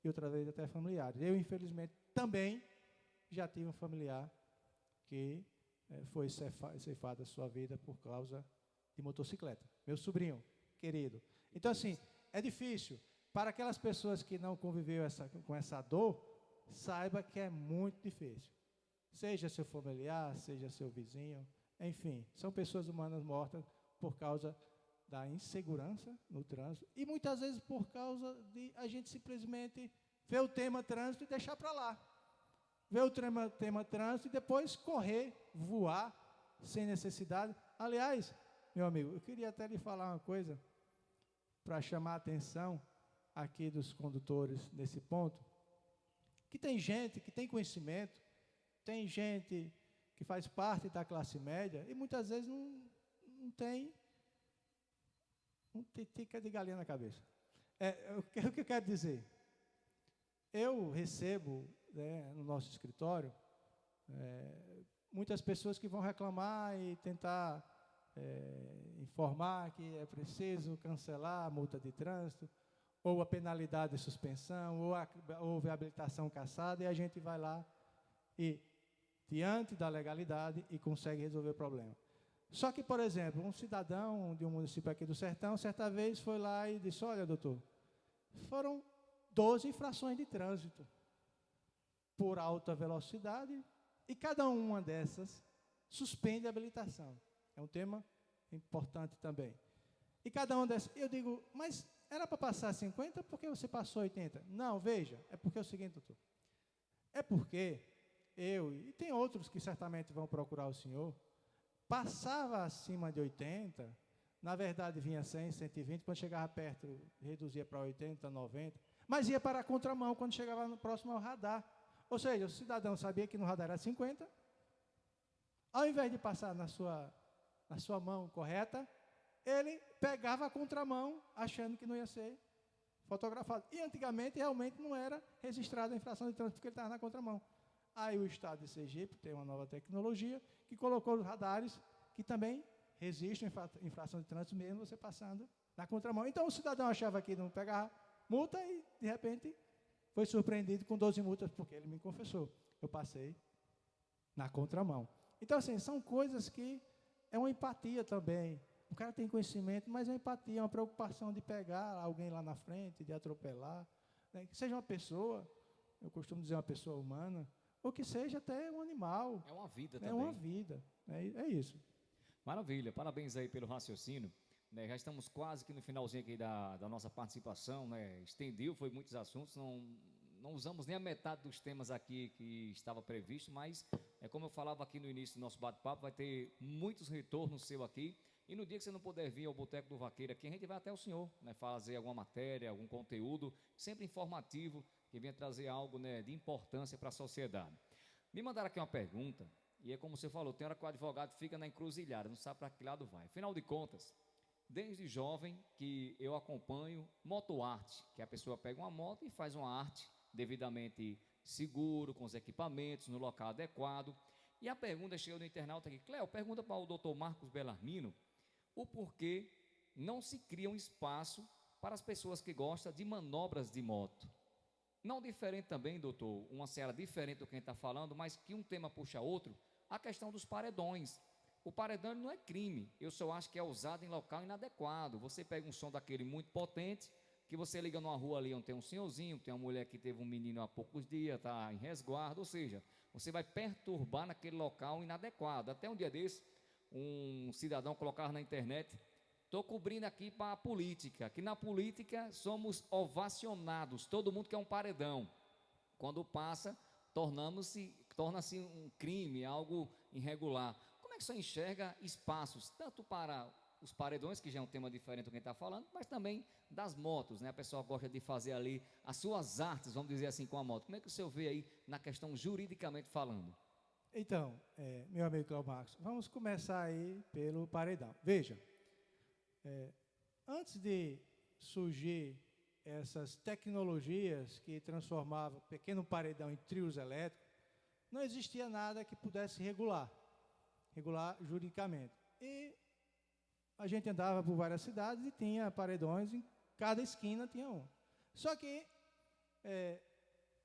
Speaker 2: e outras vezes até familiares. Eu, infelizmente, também já tive um familiar que foi ceifado a sua vida por causa de motocicleta. Meu sobrinho, querido. Então, assim, é difícil. Para aquelas pessoas que não conviveu com essa dor, saiba que é muito difícil. Seja seu familiar, seja seu vizinho, enfim, são pessoas humanas mortas por causa da insegurança no trânsito e muitas vezes por causa de a gente simplesmente ver o tema trânsito e deixar para lá. Ver o tema trânsito e depois correr, voar, sem necessidade. Aliás, meu amigo, eu queria até lhe falar uma coisa para chamar a atenção aqui dos condutores nesse ponto, que tem gente que tem conhecimento, tem gente que faz parte da classe média e muitas vezes não tem tica de galinha na cabeça. O que eu quero dizer? Eu recebo, no nosso escritório, muitas pessoas que vão reclamar e tentar informar que é preciso cancelar a multa de trânsito, ou a penalidade de suspensão, ou houve a habilitação cassada, e a gente vai lá e diante da legalidade e consegue resolver o problema. Só que, por exemplo, um cidadão de um município aqui do Sertão, certa vez foi lá e disse, olha, doutor, foram 12 infrações de trânsito por alta velocidade e cada uma dessas suspende a habilitação. É um tema importante também. E cada uma dessas, eu digo, mas era para passar 50, por que você passou 80? Não, veja, é porque é o seguinte, doutor, é porque eu, e tem outros que certamente vão procurar o senhor, passava acima de 80, na verdade vinha 100, 120, quando chegava perto, reduzia para 80, 90, mas ia para a contramão quando chegava no próximo ao radar. Ou seja, o cidadão sabia que no radar era 50, ao invés de passar na sua mão correta, ele pegava a contramão, achando que não ia ser fotografado. E antigamente, realmente, não era registrada a infração de trânsito, porque ele estava na contramão. Aí o Estado de Sergipe tem uma nova tecnologia que colocou os radares que também resistem à infração de trânsito, mesmo você passando na contramão. Então, o cidadão achava que não pegava multa e, de repente, foi surpreendido com 12 multas, porque ele me confessou. Eu passei na contramão. Então, assim, são coisas que é uma empatia também. O cara tem conhecimento, mas é empatia, é uma preocupação de pegar alguém lá na frente, de atropelar, né? Que seja uma pessoa, eu costumo dizer uma pessoa humana, ou que seja até um animal.
Speaker 1: É uma vida
Speaker 2: também.
Speaker 1: também.
Speaker 2: É uma vida, é isso.
Speaker 1: Maravilha, parabéns aí pelo raciocínio. Né, já estamos quase que no finalzinho aqui da nossa participação, né? Estendeu, foi muitos assuntos, não usamos nem a metade dos temas aqui que estava previsto, mas como eu falava aqui no início do nosso bate-papo, vai ter muitos retornos seu aqui. E no dia que você não puder vir ao Boteco do Vaqueiro aqui, a gente vai até o senhor, né, fazer alguma matéria, algum conteúdo, sempre informativo, que venha trazer algo, né, de importância para a sociedade. Me mandaram aqui uma pergunta, e é como você falou, tem hora que o advogado fica na encruzilhada, não sabe para que lado vai. Afinal de contas, desde jovem que eu acompanho motoarte, que a pessoa pega uma moto e faz uma arte devidamente seguro, com os equipamentos, no local adequado. E a pergunta chegou no internauta aqui, Cléo, pergunta para o doutor Marcos Bellarmino, o porquê não se cria um espaço para as pessoas que gostam de manobras de moto. Não diferente também, doutor, uma seara diferente do que a gente está falando, mas que um tema puxa outro, a questão dos paredões. O paredão não é crime, eu só acho que é usado em local inadequado. Você pega um som daquele muito potente, que você liga numa rua ali onde tem um senhorzinho, tem uma mulher que teve um menino há poucos dias, está em resguardo, ou seja, você vai perturbar naquele local inadequado. Até um dia desse, um cidadão colocava na internet, estou cobrindo aqui para a política, que na política somos ovacionados, todo mundo quer um paredão. Quando passa, torna-se um crime, algo irregular. Como é que você enxerga espaços, tanto para os paredões, que já é um tema diferente do que a gente está falando, mas também das motos, né? A pessoa gosta de fazer ali as suas artes, vamos dizer assim, com a moto. Como é que o senhor vê aí na questão juridicamente falando?
Speaker 2: Então, meu amigo Cláudio Marcos, vamos começar aí pelo paredão. Veja, antes de surgir essas tecnologias que transformavam o pequeno paredão em trios elétricos, não existia nada que pudesse regular juridicamente. E a gente andava por várias cidades e tinha paredões, em cada esquina tinha um. Só que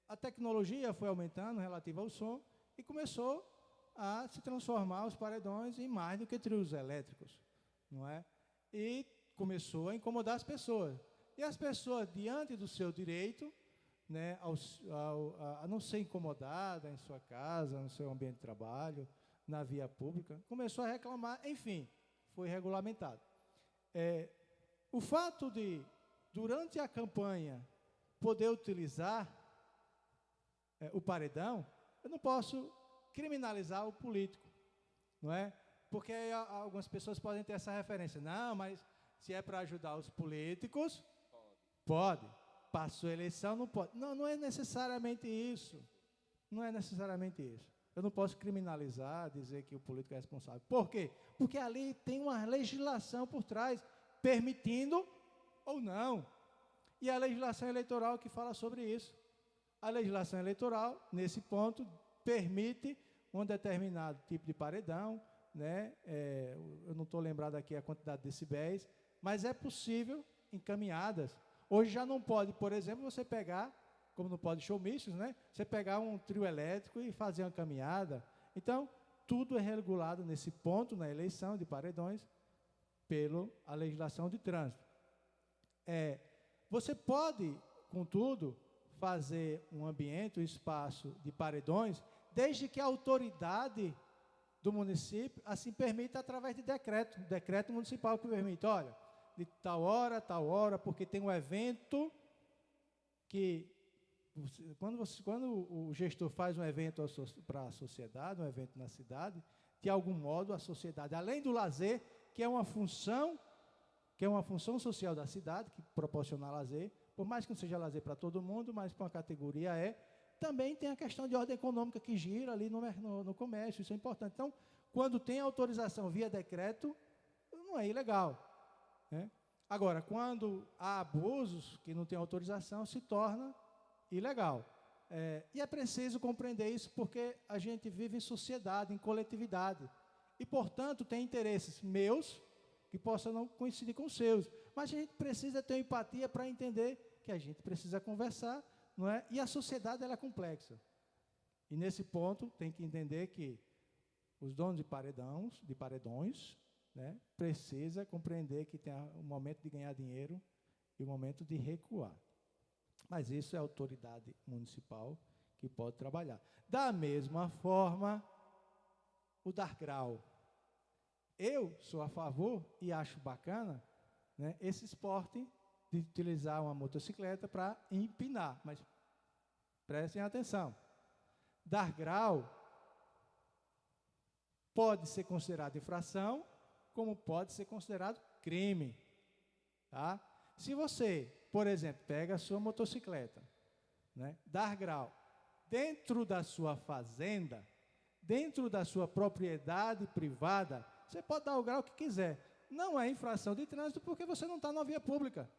Speaker 2: a tecnologia foi aumentando relativa ao som e começou a se transformar os paredões em mais do que trios elétricos, não é? E começou a incomodar as pessoas. E as pessoas, diante do seu direito, né, a não ser incomodada em sua casa, no seu ambiente de trabalho, na via pública, começou a reclamar, enfim, foi regulamentado. O fato de, durante a campanha, poder utilizar o paredão, eu não posso criminalizar o político, não é? Porque algumas pessoas podem ter essa referência. Não, mas se é para ajudar os políticos, pode. Passou a eleição, não pode. Não, não é necessariamente isso. Não é necessariamente isso. Eu não posso criminalizar, dizer que o político é responsável. Por quê? Porque ali tem uma legislação por trás, permitindo ou não. E a legislação eleitoral que fala sobre isso. A legislação eleitoral, nesse ponto, permite um determinado tipo de paredão, né? Eu não estou lembrado aqui a quantidade de decibéis, mas é possível encaminhadas. Hoje já não pode, por exemplo, você pegar, como não pode showmícios, né? Você pegar um trio elétrico e fazer uma caminhada. Então, tudo é regulado nesse ponto, na eleição de paredões, pela legislação de trânsito. Você pode, contudo, fazer um ambiente, um espaço de paredões, desde que a autoridade do município assim permita através de decreto municipal que permite, olha, de tal hora, porque tem um evento que, quando o gestor faz um evento para a sociedade, um evento na cidade, de algum modo a sociedade, além do lazer, que é uma função social da cidade, que proporciona lazer, por mais que não seja lazer para todo mundo, mas para uma categoria também tem a questão de ordem econômica que gira ali no comércio, isso é importante. Então, quando tem autorização via decreto, não é ilegal, né? Agora, quando há abusos que não tem autorização, se torna ilegal. E é preciso compreender isso porque a gente vive em sociedade, em coletividade. E, portanto, tem interesses meus que possam não coincidir com os seus. Mas a gente precisa ter empatia para entender que a gente precisa conversar, não é? E a sociedade ela é complexa. E nesse ponto tem que entender que os donos de paredões né, precisa compreender que tem o momento de ganhar dinheiro e o momento de recuar. Mas isso é a autoridade municipal que pode trabalhar. Da mesma forma, o dar grau. Eu sou a favor e acho bacana, né, esse esporte de utilizar uma motocicleta para empinar, mas prestem atenção. Dar grau pode ser considerado infração, como pode ser considerado crime. Tá? Se você, por exemplo, pega a sua motocicleta, né, dar grau dentro da sua fazenda, dentro da sua propriedade privada, você pode dar o grau que quiser. Não é infração de trânsito porque você não está na via pública.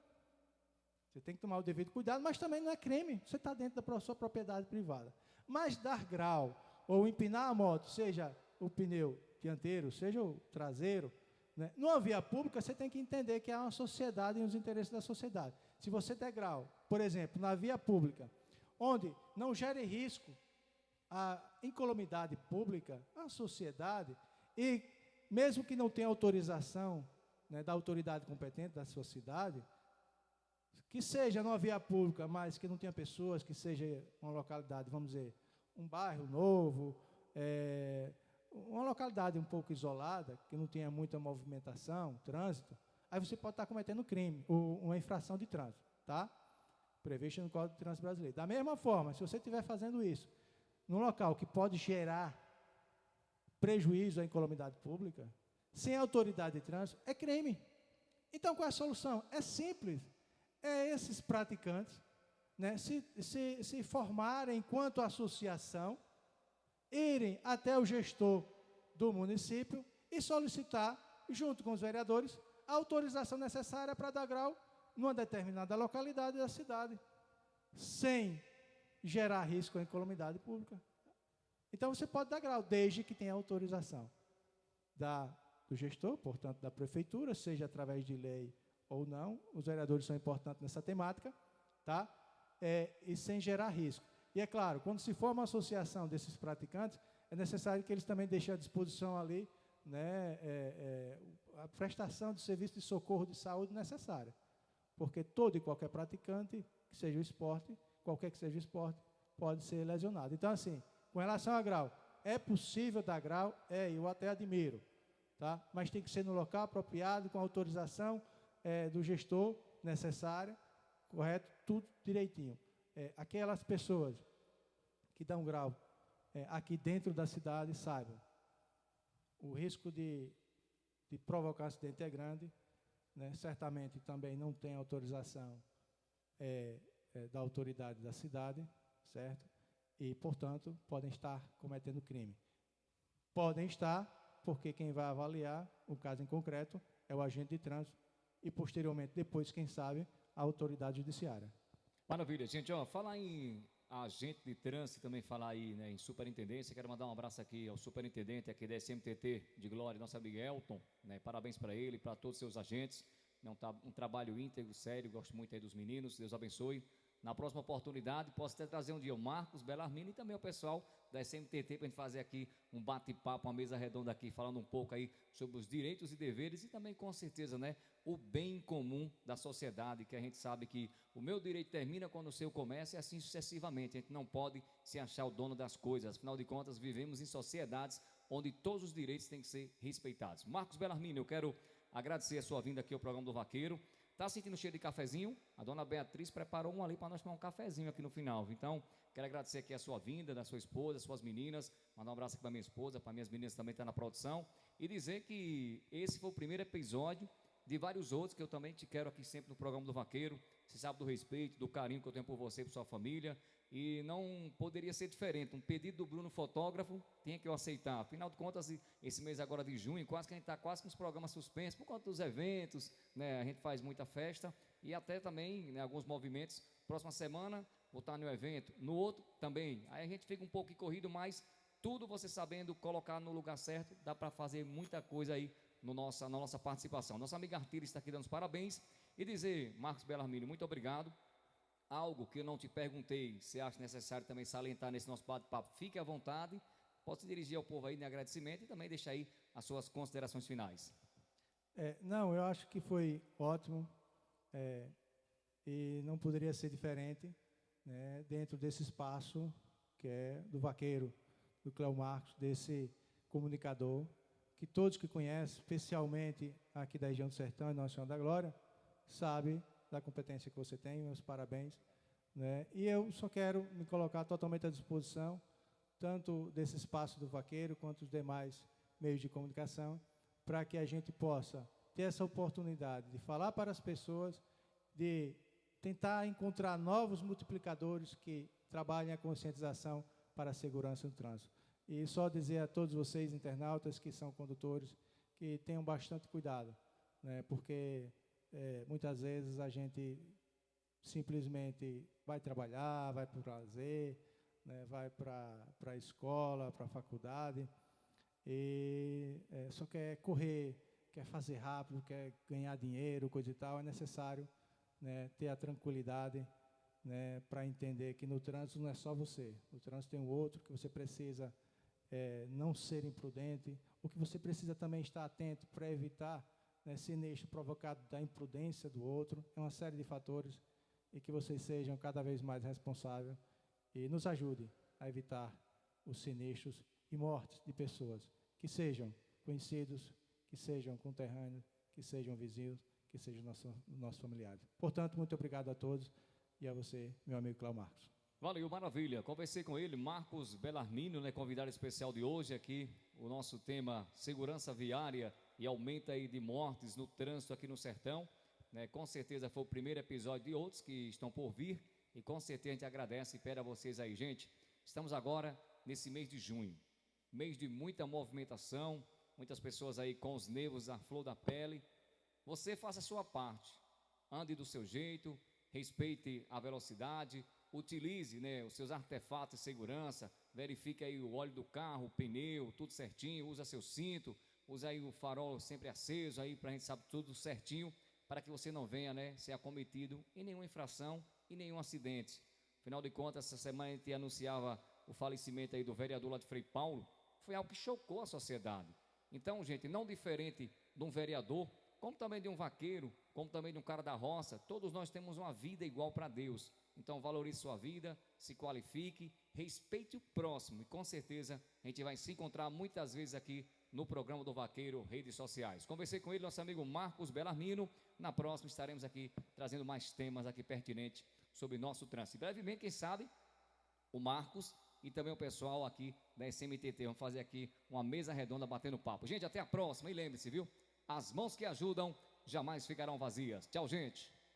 Speaker 2: Você tem que tomar o devido cuidado, mas também não é crime. Você está dentro da sua propriedade privada. Mas dar grau ou empinar a moto, seja o pneu dianteiro, seja o traseiro, né, numa via pública, você tem que entender que há uma sociedade e os interesses da sociedade. Se você der grau, por exemplo, na via pública, onde não gere risco à incolumidade pública, à sociedade, e mesmo que não tenha autorização, né, da autoridade competente da sua cidade, que seja numa via pública, mas que não tenha pessoas, que seja uma localidade, vamos dizer, um bairro novo, uma localidade um pouco isolada, que não tenha muita movimentação, trânsito, aí você pode estar cometendo crime, ou uma infração de trânsito, tá? Previsto no Código de Trânsito Brasileiro. Da mesma forma, se você estiver fazendo isso num local que pode gerar prejuízo à incolumidade pública, sem autoridade de trânsito, é crime. Então, qual é a solução? É simples. É esses praticantes, né, se formarem enquanto associação, irem até o gestor do município e solicitar, junto com os vereadores, a autorização necessária para dar grau numa determinada localidade da cidade, sem gerar risco à incolumidade pública. Então, você pode dar grau, desde que tenha autorização do gestor, portanto, da prefeitura, seja através de lei ou não. Os vereadores são importantes nessa temática, tá? E sem gerar risco. E é claro, quando se forma uma associação desses praticantes, é necessário que eles também deixem à disposição ali, né, a prestação de serviço de socorro de saúde necessária. Porque todo e qualquer praticante, que seja o esporte, qualquer que seja o esporte, pode ser lesionado. Então, assim, com relação a grau, é possível dar grau? Eu até admiro, tá? Mas tem que ser no local apropriado, com autorização do gestor necessária, correto? Tudo direitinho. Aquelas pessoas que dão grau aqui dentro da cidade, saibam, o risco de provocar acidente é grande, né? Certamente também não tem autorização da autoridade da cidade, certo? E, portanto, podem estar cometendo crime. Podem estar, porque quem vai avaliar o caso em concreto é o agente de trânsito e, posteriormente, depois, quem sabe, a autoridade judiciária.
Speaker 1: Maravilha, gente. Ó, falar em agente de trânsito, também falar aí, né, em superintendência. Quero mandar um abraço aqui ao superintendente aqui da SMTT de Glória, nosso amigo Elton, né? Parabéns para ele, para todos os seus agentes. Um trabalho íntegro, sério, gosto muito aí dos meninos, Deus abençoe. Na próxima oportunidade, posso até trazer um dia o Marcos Bellarmino e também o pessoal da SMTT para a gente fazer aqui um bate-papo, uma mesa redonda aqui, falando um pouco aí sobre os direitos e deveres e também, com certeza, né, o bem comum da sociedade, que a gente sabe que o meu direito termina quando o seu começa e assim sucessivamente. A gente não pode se achar o dono das coisas. Afinal de contas, vivemos em sociedades onde todos os direitos têm que ser respeitados. Marcos Bellarmino, eu quero agradecer a sua vinda aqui ao programa do Vaqueiro. Está sentindo cheiro de cafezinho? A dona Beatriz preparou um ali para nós tomar um cafezinho aqui no final. Então, quero agradecer aqui a sua vinda, da sua esposa, suas meninas. Mandar um abraço aqui para minha esposa, para minhas meninas que também estão na produção. E dizer que esse foi o primeiro episódio de vários outros que eu também te quero aqui sempre no programa do Vaqueiro. Você sabe do respeito, do carinho que eu tenho por você e por sua família. E não poderia ser diferente. Um pedido do Bruno fotógrafo, tinha que eu aceitar. Afinal de contas, esse mês agora de junho, quase que a gente está quase com os programas suspensos, por conta dos eventos, né? A gente faz muita festa e até também, né, alguns movimentos. Próxima semana, vou estar no evento, no outro também. Aí a gente fica um pouco corrido, mas tudo você sabendo colocar no lugar certo, dá para fazer muita coisa aí na nossa participação. Nossa amiga Artira está aqui dando os parabéns e dizer, Marcos Bellarmino, muito obrigado. Algo que eu não te perguntei, se acha necessário também salientar nesse nosso bate-papo, fique à vontade, pode se dirigir ao povo aí em agradecimento e também deixar aí as suas considerações finais.
Speaker 2: Não, eu acho que foi ótimo, é, e não poderia ser diferente, né, dentro desse espaço que é do vaqueiro, do Cléo Marcos, desse comunicador, que todos que conhecem, especialmente aqui da região do Sertão e Nossa Senhora da Glória, sabe da competência que você tem, meus parabéns, né? E eu só quero me colocar totalmente à disposição, tanto desse espaço do vaqueiro, quanto os demais meios de comunicação, para que a gente possa ter essa oportunidade de falar para as pessoas, de tentar encontrar novos multiplicadores que trabalhem a conscientização para a segurança no trânsito. E só dizer a todos vocês, internautas, que são condutores, que tenham bastante cuidado, né, porque muitas vezes a gente simplesmente vai trabalhar, vai para o lazer, né, vai para a escola, para a faculdade, e só quer correr, quer fazer rápido, quer ganhar dinheiro, coisa e tal. É necessário, né, ter a tranquilidade, né, para entender que no trânsito não é só você, no trânsito tem o outro, que você precisa não ser imprudente, o que você precisa também estar atento para evitar, né, sinistro provocado da imprudência do outro. É uma série de fatores, e que vocês sejam cada vez mais responsáveis e nos ajude a evitar os sinistros e mortes de pessoas, que sejam conhecidos, que sejam conterrâneos, que sejam vizinhos, que sejam nossos familiares. Portanto, muito obrigado a todos e a você, meu amigo Cléo Marcos.
Speaker 1: Valeu, maravilha. Conversei com ele, Marcos Bellarmino, né, convidado especial de hoje aqui, o nosso tema segurança viária e aumento aí de mortes no trânsito aqui no Sertão, né? Com certeza foi o primeiro episódio de outros que estão por vir, e com certeza a gente agradece e pede a vocês aí, gente. Estamos agora nesse mês de junho, mês de muita movimentação, muitas pessoas aí com os nervos à flor da pele. Você faça a sua parte, ande do seu jeito, respeite a velocidade, utilize, né, os seus artefatos de segurança, verifique aí o óleo do carro, o pneu, tudo certinho, usa seu cinto, usa aí o farol sempre aceso aí para a gente saber tudo certinho, para que você não venha, né, ser acometido em nenhuma infração e nenhum acidente. Afinal de contas, essa semana a gente anunciava o falecimento aí do vereador lá de Frei Paulo, foi algo que chocou a sociedade. Então, gente, não diferente de um vereador, como também de um vaqueiro, como também de um cara da roça, todos nós temos uma vida igual para Deus. Então valorize sua vida, se qualifique, respeite o próximo, e com certeza a gente vai se encontrar muitas vezes aqui no programa do Vaqueiro, redes sociais. Conversei com ele, nosso amigo Marcos Bellarmino. Na próxima estaremos aqui trazendo mais temas aqui pertinentes sobre nosso trânsito. Brevemente, quem sabe, o Marcos e também o pessoal aqui da SMTT. Vamos fazer aqui uma mesa redonda batendo papo. Gente, até a próxima, e lembre-se, viu? As mãos que ajudam jamais ficarão vazias. Tchau, gente.